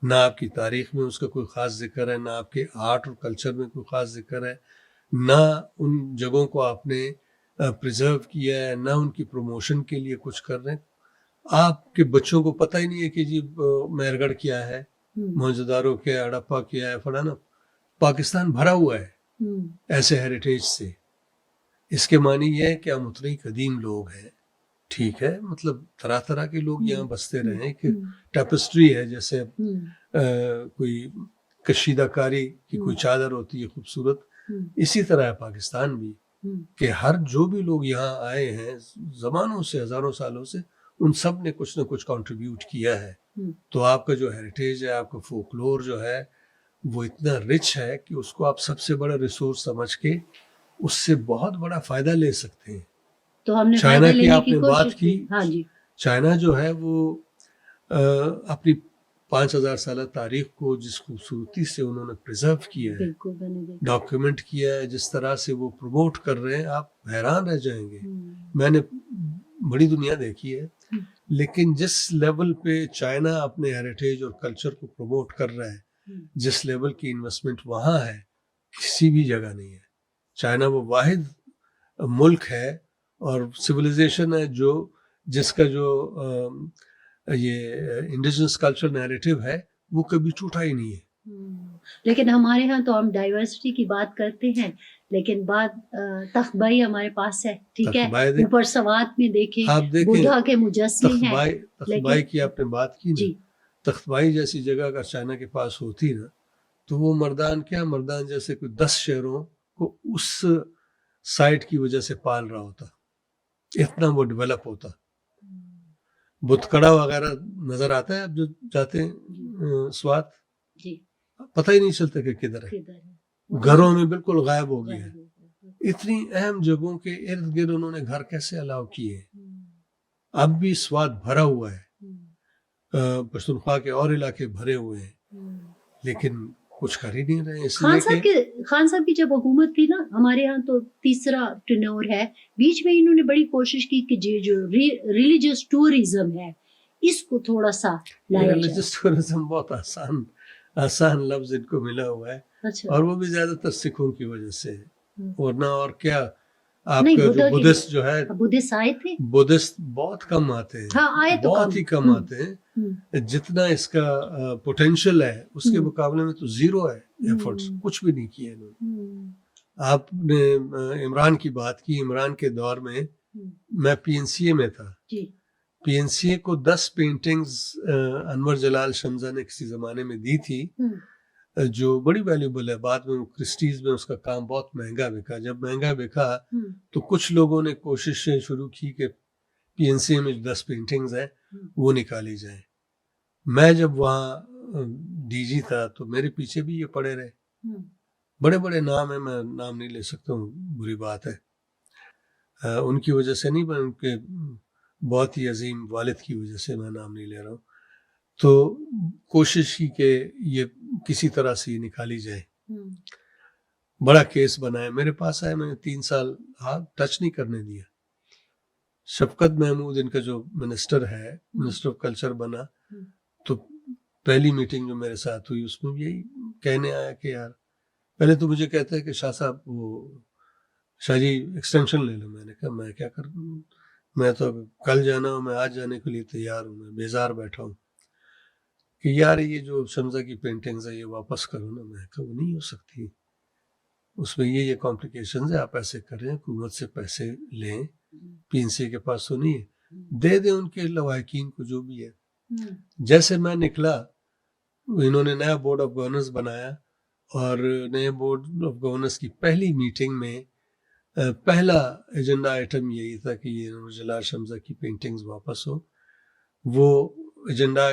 نہ آپ کی تاریخ میں اس کا کوئی خاص ذکر ہے، نہ آپ کے آرٹ اور کلچر میں کوئی خاص ذکر ہے، نہ ان جگہوں کو آپ نے پریزرو کیا ہے، نہ ان کی پروموشن کے لیے کچھ کر رہے ہیں. آپ کے بچوں کو پتہ ہی نہیں ہے کہ جی مہر گڑھ کیا ہے، موہنجودارو کیا ہے، ہڑپا کیا ہے، فلانا. پاکستان بھرا ہوا ہے ایسے ہیریٹیج سے. اس کے معنی یہ ہے کہ ہم اتنے ہی قدیم لوگ ہیں. ٹھیک ہے، مطلب طرح طرح کے لوگ یہاں بستے رہے ہیں کہ ٹیپسٹری ہے، جیسے کوئی کشیدہ کاری کی کوئی چادر ہوتی ہے خوبصورت، اسی طرح ہے پاکستان بھی، کہ ہر جو بھی لوگ یہاں آئے ہیں زمانوں سے، ہزاروں سالوں سے، ان سب نے کچھ نہ کچھ کنٹریبیوٹ کیا ہے. تو آپ کا جو ہیریٹیج ہے، آپ کا فولکلور جو ہے، وہ اتنا رچ ہے کہ اس کو آپ سب سے بڑا ریسورس سمجھ کے اس سے بہت بڑا فائدہ لے سکتے ہیں. تو ہم نے چائنا فائدہ کی لینے آپ نے بات کی. ہاں جی. چائنا جو ہے وہ اپنی 5000 سالہ تاریخ کو جس خوبصورتی سے انہوں نے پریزرو کیا ہے، ڈاکیومنٹ کیا ہے، جس طرح سے وہ پروموٹ کر رہے ہیں، آپ حیران رہ جائیں گے. میں نے بڑی دنیا دیکھی ہے، لیکن جس لیول پہ چائنا اپنے ہیریٹیج اور کلچر کو پروموٹ کر رہا ہے، جس لیول کی انویسٹمنٹ وہاں ہے، کسی بھی جگہ نہیں ہے. چائنا وہ واحد ملک ہے اور سویلائزیشن ہے جس کا جو یہ انڈیجنس کلچر نیریٹو ہے وہ کبھی ٹوٹا ہی نہیں ہے. لیکن ہمارے ہاں تو ہم ڈائیورسٹی کی بات کرتے ہیں، لیکن بات تخبائی ہمارے پاس ہے. ٹھیک ہے، اوپر سوات میں دیکھیں بدھا کے مجسمے ہیں. تخبائی کی آپ نے بات کی نا، تخبائی جیسی جگہ اگر چائنا کے پاس ہوتی نا، تو وہ مردان جیسے کوئی 10 شہروں کو اس سائٹ کی وجہ سے پال رہا ہوتا. اتنا وہ ڈیولپ ہوتا. بت کڑا وغیرہ نظر آتا ہے اب جو جاتے ہیں سوات، پتہ ہی نہیں چلتا کہ کدھر ہے. گھروں میں بالکل غائب ہو گیا ہے. اتنی اہم جگہوں کے ارد گرد انہوں نے گھر کیسے الاؤ کیے. اب بھی سوات بھرا ہوا ہے، پشتونخوا کے اور علاقے بھرے ہوئے ہیں، لیکن کچھ کر ہی نہیں رہے. اس لیے خان صاحب کی جب حکومت تھی نا، ہمارے ہاں تو تیسرا ٹینور ہے، بیچ میں انہوں نے بڑی کوشش کی کہ جو ریلیجیس ٹورزم ہے اس کو تھوڑا سا لایا جائے. ریلیجیس ٹورزم بہت آسان لفظ ان کو ملا ہوا ہے. اور وہ بھی زیادہ تر سکھوں کی وجہ سے، ورنہ اور کیا. آپ کا جو بدھسٹ جو ہے، بدھسٹ آئے تھے، بدھسٹ بہت کم آتے ہیں، بہت ہی کم آتے ہیں. جتنا اس کا پوٹینشل ہے اس کے مقابلے میں تو زیرو ہے. ایفرٹس کچھ بھی نہیں کیے انہوں نے. آپ نے عمران کی بات کی. عمران کے دور میں میں پی این سی اے میں تھا. پی این سی اے کو 10 پینٹنگز انور جلال شمزہ نے کسی زمانے میں دی تھی، جو بڑی ویلیوبل ہے. بعد میں کرسٹیز میں اس کا کام بہت مہنگا بکا. جب مہنگا بکا تو کچھ لوگوں نے کوششیں شروع کی کہ پی این سی اے میں 10 پینٹنگز ہیں وہ نکالی جائیں. میں جب وہاں ڈی جی تھا تو میرے پیچھے بھی یہ پڑے رہے. بڑے بڑے نام ہیں، میں نام نہیں لے سکتا ہوں، بری بات ہے. ان کی وجہ سے نہیں، پر ان کے بہت ہی عظیم والد کی وجہ سے میں نام نہیں لے رہا ہوں. تو کوشش کی کہ یہ کسی طرح سے یہ نکالی جائے. بڑا کیس بنایا، میرے پاس آئے، میں نے 3 سال ٹچ نہیں کرنے دیا. شفقت محمود ان کا جو منسٹر ہے، منسٹر آف کلچر بنا، تو پہلی میٹنگ جو میرے ساتھ ہوئی اس میں یہی کہنے آیا کہ یار، پہلے تو مجھے کہتا ہے کہ شاہ صاحب وہ شاہ جی ایکسٹینشن لے لو. میں نے کہا میں کیا کروں، میں تو کل جانا ہوں، میں آج جانے کے لیے تیار ہوں، میں بیزار بیٹھا ہوں کہ یار یہ جو شمزہ کی پینٹنگز ہے یہ واپس کرو نا. میں کہا وہ نہیں ہو سکتی، اس میں یہ کمپلیکیشنز ہے. آپ ایسے کریں، حکومت سے پیسے لیں، پی این سی کے پاس تو نہیں ہے، دے دیں ان کے لواحقین کو جو بھی ہے. جیسے میں نکلا، انہوں نے نیا بورڈ آف گورننس بنایا، اور نئے بورڈ آف گورننس کی پہلی میٹنگ میں پہلا ایجنڈا آئٹم یہی تھا کہ یہ انور جلال شمزہ کی پینٹنگز واپس ہو. وہ ایجنڈا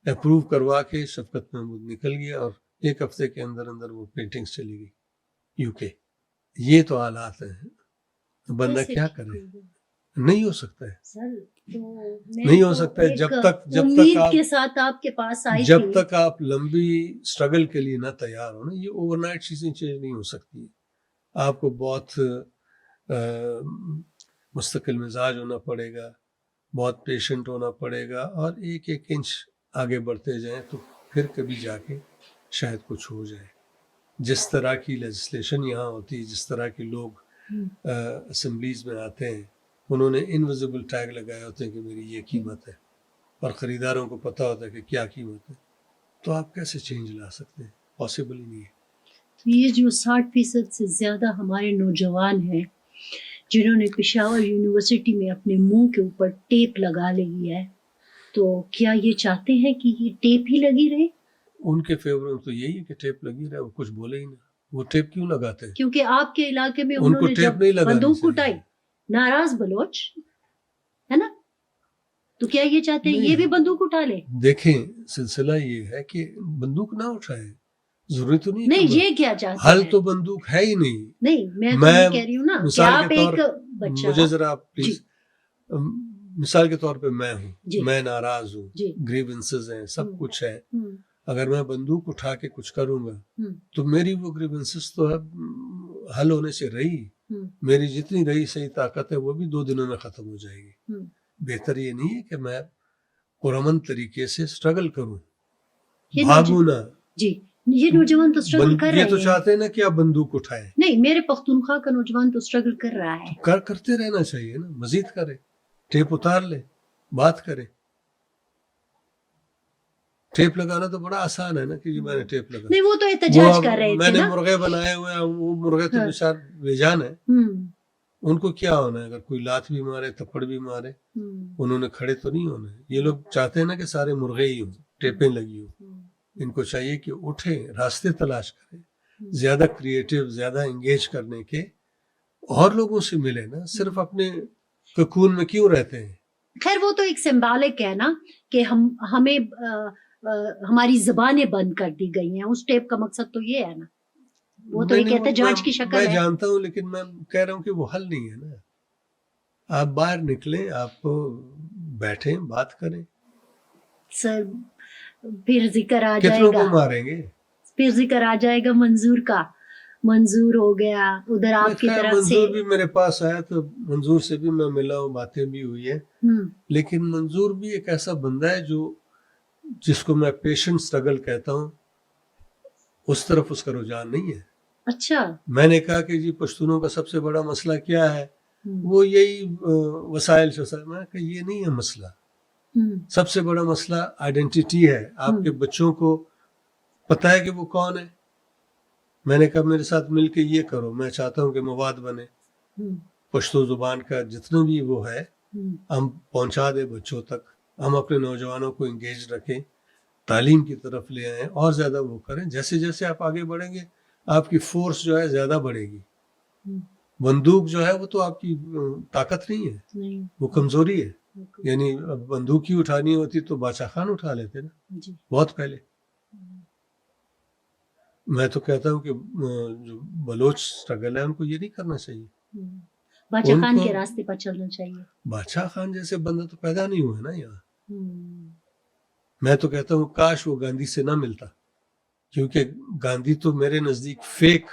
اپروو کروا کے شفقت محمود نکل گیا، اور 1 ہفتے کے اندر اندر وہ پینٹنگز چلی گئی یو کے. یہ تو حالات ہیں، بندہ کیا کرے. نہیں ہو سکتا ہے، نہیں ہو سکتا ہے. جب تک آپ لمبی سٹرگل کے لیے نہ تیار ہو نا، یہ اوور نائٹ چیزیں چینج نہیں ہو سکتی. آپ کو بہت مستقل مزاج ہونا پڑے گا, بہت پیشنٹ ہونا پڑے گا, اور ایک ایک انچ آگے بڑھتے جائیں تو پھر کبھی جا کے شاید کچھ ہو جائے. جس طرح کی لیجسلیشن یہاں ہوتی ہے, جس طرح کے لوگ اسمبلیز میں آتے ہیں, انہوں نے انویزیبل ٹیگ لگائے ہوتے ہیں کہ میری یہ قیمت ہے, اور خریداروں کو پتہ ہوتا ہے کہ کیا قیمت ہے. تو آپ کیسے چینج لا سکتے ہیں؟ پاسبل ہی نہیں ہے. تو یہ جو 60% سے زیادہ ہمارے نوجوان ہیں جنہوں نے پشاور یونیورسٹی میں اپنے منہ کے اوپر ٹیپ لگا لی ہے, تو کیا یہ چاہتے ہیں کہ یہ ٹیپ ہی لگی رہے؟ ان کے فیور میں تو یہی ہے کہ ٹیپ لگی رہے, وہ کچھ بولے ہی نہ. وہ ٹیپ کیوں لگاتے ہیں؟ کیونکہ آپ کے علاقے میں ان انہوں کو نے ٹیپ جب نہیں لگانی بندوق چاہیے. اٹھائی, ناراض بلوچ ہے نا, تو کیا یہ چاہتے ہیں نہیں. یہ بھی بندوق اٹھا لے؟ دیکھیں, سلسلہ یہ ہے کہ بندوق نہ اٹھائے, ضروری تو نہیں. نہیں, یہ کیا چاہتے حل ہیں؟ تو بندوق ہے ہی نہیں. نہیں, میں تو یہ کہہ رہی ہوں نا کہ مثال آپ کے طور, ایک بچہ, مجھے ذرا پلیز, جی. مثال کے طور پہ میں ہوں, جی. میں ناراض ہوں, جی. گریونسز ہیں, سب کچھ ہے. ہم، اگر میں بندوق اٹھا کے کچھ کروں گا ہم، تو میری وہ گریونسز تو اب حل ہونے سے رہی. ہم، میری جتنی رہی صحیح طاقت ہے وہ بھی 2 دنوں میں ختم ہو جائے گی. ہم. بہتر یہ نہیں ہے کہ میں پرامن طریقے سے سٹرگل کروں, یہ بھاگوں نہ. جی, یہ نوجوان تو اسٹرگل کر رہے یہ تو ہیں. چاہتے ہیں نا کہ آپ بندوق اٹھائیں. نہیں, میرے پختونخوا کا نوجوان تو اسٹرگل کر رہا ہے. کرتے رہنا چاہیے نا, مزید کرے, ٹیپ اتار لے, بات کرے. ٹیپ لگانا تو بڑا آسان ہے نا کہ جی میں نے ٹیپ لگا. نہیں, وہ تو احتجاج کر رہے میں تھے نے نا. مرغے بنائے ہوئے ہیں, وہ مرغے تو بےچار بے جان ہے. ان کو کیا ہونا ہے؟ اگر کوئی لات بھی مارے, تھپڑ بھی مارے, انہوں نے کھڑے تو نہیں ہونا ہے. یہ لوگ چاہتے ہیں نا کہ سارے مرغے ہی ہوں, ٹیپیں لگی ہوں. ان کو چاہیے کہ اٹھیں, راستے تلاش کریں, زیادہ کریٹو, زیادہ انگیج کرنے کے, اور لوگوں سے ملے نا. صرف اپنے ککون میں کیوں رہتے ہیں؟ خیر وہ تو ایک سمبالک ہے نا کہ ہمیں ہماری زبانیں بند کر دی گئی ہیں. اس ٹیپ کا مقصد تو یہ ہے نا, وہ تو ایک احتجاج کی شکل ہے. میں جانتا ہوں, لیکن میں کہہ رہا ہوں کہ وہ حل نہیں ہے نا. آپ باہر نکلیں, آپ بیٹھیں, بات کریں. سر پھر ذکر آ جائے کتنوں گا, کو ماریں گے؟ پھر ذکر آ جائے گا منظور کا. منظور ہو گیا ادھر آپ کی طرف سے. منظور بھی میرے پاس آیا تو منظور سے بھی میں ملا ہوں, باتیں بھی ہوئی ہیں. لیکن منظور بھی ایک ایسا بندہ ہے جو, جس کو میں پیشنٹ سٹرگل کہتا ہوں, اس طرف اس کا رجحان نہیں ہے. اچھا. میں نے کہا کہ جی پشتونوں کا سب سے بڑا مسئلہ کیا ہے؟ وہ یہی وسائل شسائل. میں نے کہا یہ نہیں ہے مسئلہ. سب سے بڑا مسئلہ آئیڈینٹیٹی ہے. آپ کے بچوں کو پتہ ہے کہ وہ کون ہے؟ میں نے کہا میرے ساتھ مل کے یہ کرو, میں چاہتا ہوں کہ مواد بنے, پشتو زبان کا جتنا بھی وہ ہے ہم پہنچا دیں بچوں تک. ہم اپنے نوجوانوں کو انگیج رکھیں, تعلیم کی طرف لے آئیں, اور زیادہ وہ کریں. جیسے جیسے آپ آگے بڑھیں گے آپ کی فورس جو ہے زیادہ بڑھے گی. بندوق جو ہے وہ تو آپ کی طاقت نہیں ہے, وہ کمزوری ہے. یعنی اب بندوق ہی اٹھانی ہوتی تو بادشاہ خان اٹھا لیتے نا بہت پہلے. میں تو کہتا ہوں کہ جو بلوچ سٹرگل ہے ان کو یہ نہیں کرنا چاہیے. بادشاہ خان کے راستے پر چلنا چاہیے. بادشاہ خان جیسے بندہ تو پیدا نہیں ہوئے نا یہاں. میں تو کہتا ہوں کاش وہ گاندھی سے نہ ملتا, کیونکہ گاندھی تو میرے نزدیک فیک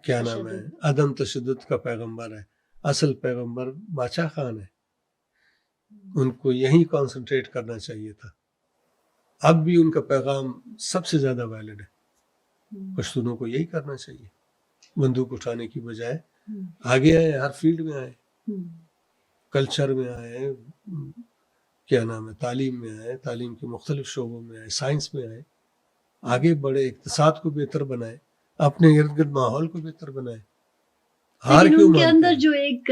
کیا نام ہے, عدم تشدد کا پیغمبر ہے. اصل پیغمبر بادشاہ خان ہے. ان کو یہی کانسنٹریٹ کرنا چاہیے تھا. اب بھی ان کا پیغام سب سے زیادہ ویلڈ ہے. پشتونوں کو یہی کرنا چاہیے, بندوق اٹھانے کی بجائے آگے آئے, ہر فیلڈ میں آئے, کلچر میں آئے, کیا نام ہے, تعلیم میں آئے, تعلیم کے مختلف شعبوں میں آئے, سائنس میں آئے, آگے بڑھے, اقتصاد کو بہتر بنائے, اپنے ارد گرد ماحول کو بہتر بنائے. لیکن ان کے اندر جو ایک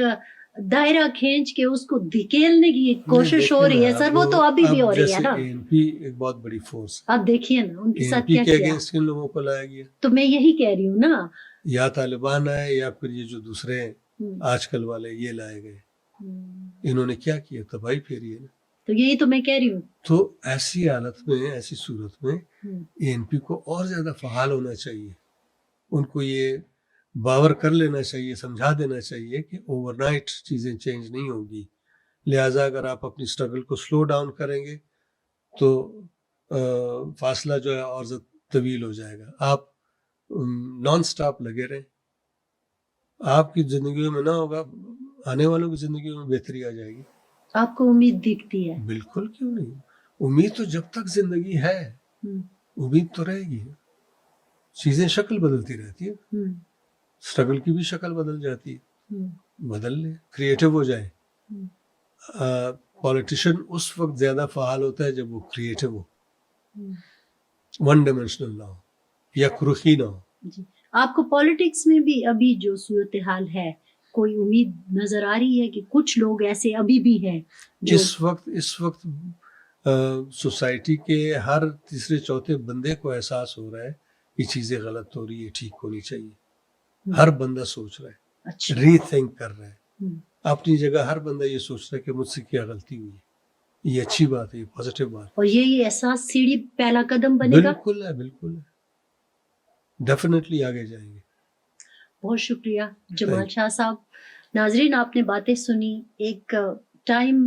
دائرہ کھینچ کے اس کو دھکیلنے کی کوشش ہو رہی ہے سر, وہ تو ابھی بھی ہو رہی ہے نا. ANP ایک بہت بڑی فورس ہے. اب دیکھیے نا ان کے ساتھ ANP کیا کے کیا. اگینسٹ کن لوگوں کو لایا گیا؟ تو میں یہی کہہ رہی ہوں نا, یا طالبان آئے یا پھر یہ جو دوسرے آج کل والے یہ لائے گئے. انہوں نے کیا کیا؟ تباہی پھیری ہے نا. تو یہی تو میں کہہ رہی ہوں. تو ایسی حالت میں, ایسی صورت میں ANP کو اور زیادہ فعال ہونا چاہیے. ان کو یہ باور کر لینا چاہیے, سمجھا دینا چاہیے کہ اوور نائٹ چیزیں چینج نہیں ہوگی. لہٰذا اگر آپ اپنی سٹرگل کو سلو ڈاؤن کریں گے تو فاصلہ جو ہے اور زیادہ طویل ہو جائے گا. آپ نان سٹاپ لگے رہیں. آپ کی زندگیوں میں نہ ہوگا, آنے والوں کی زندگیوں میں بہتری آ جائے گی. آپ کو امید دکھتی ہے؟ بالکل, کیوں نہیں. امید تو جب تک زندگی ہے امید تو رہے گی. چیزیں شکل بدلتی رہتی ہے, اسٹرگل کی بھی شکل بدل جاتی ہے. بدل لیں, کریٹو ہو جائیں. پولیٹیشین اس وقت زیادہ فعال ہوتا ہے جب وہ کریٹو ہو, ون ڈائمینشنل نہ ہو, یک رخی نہ ہو. جی, آپ کو پالیٹکس میں بھی ابھی جو صورتحال ہے کوئی امید نظر آ رہی ہے کہ کچھ لوگ ایسے ابھی بھی ہیں جو اس وقت سوسائٹی کے ہر تیسرے چوتھے بندے کو احساس ہو رہا ہے کہ چیزیں غلط ہو رہی ہے, ٹھیک ہونی چاہیے. ہر بندہ سوچ رہا ہے, اچھا, ری تھنک کر رہا ہے اپنی جگہ. ہر بندہ یہ سوچ رہا ہے کہ مجھ سے کیا غلطی ہوئی ہے. یہ اچھی بات ہے, یہ پازیٹیو بات ہے. اور یہ احساس سیڑھی پہلا قدم بنے گا. بالکل ہے, بالکل ہے, ڈیفینیٹلی آگے جائیں گے. بہت شکریہ جمال شاہ صاحب. ناظرین, آپ نے باتیں سنی. ایک ٹائم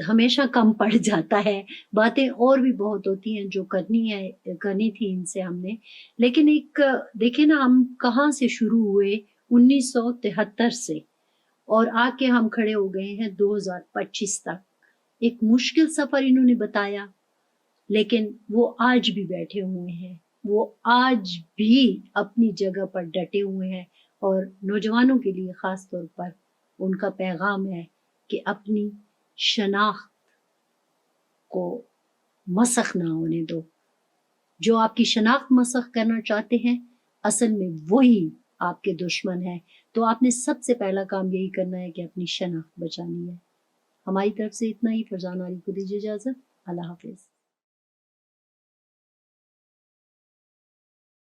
ہمیشہ کم پڑ جاتا ہے, باتیں اور بھی بہت ہوتی ہیں جو کرنی تھی ان سے ہم نے. لیکن ایک دیکھیں نا, ہم کہاں سے شروع ہوئے 1973 سے, اور آ کے ہم کھڑے ہو گئے ہیں 2025 تک. ایک مشکل سفر انہوں نے بتایا, لیکن وہ آج بھی بیٹھے ہوئے ہیں, وہ آج بھی اپنی جگہ پر ڈٹے ہوئے ہیں. اور نوجوانوں کے لیے خاص طور پر ان کا پیغام ہے کہ اپنی شناخت کو مسخ نہ ہونے دو. جو آپ کی شناخت مسخ کرنا چاہتے ہیں اصل میں وہی آپ کے دشمن ہیں. تو آپ نے سب سے پہلا کام یہی کرنا ہے کہ اپنی شناخت بچانی ہے. ہماری طرف سے اتنا ہی. فرزانہ علی کو دیجیے اجازت. اللہ حافظ.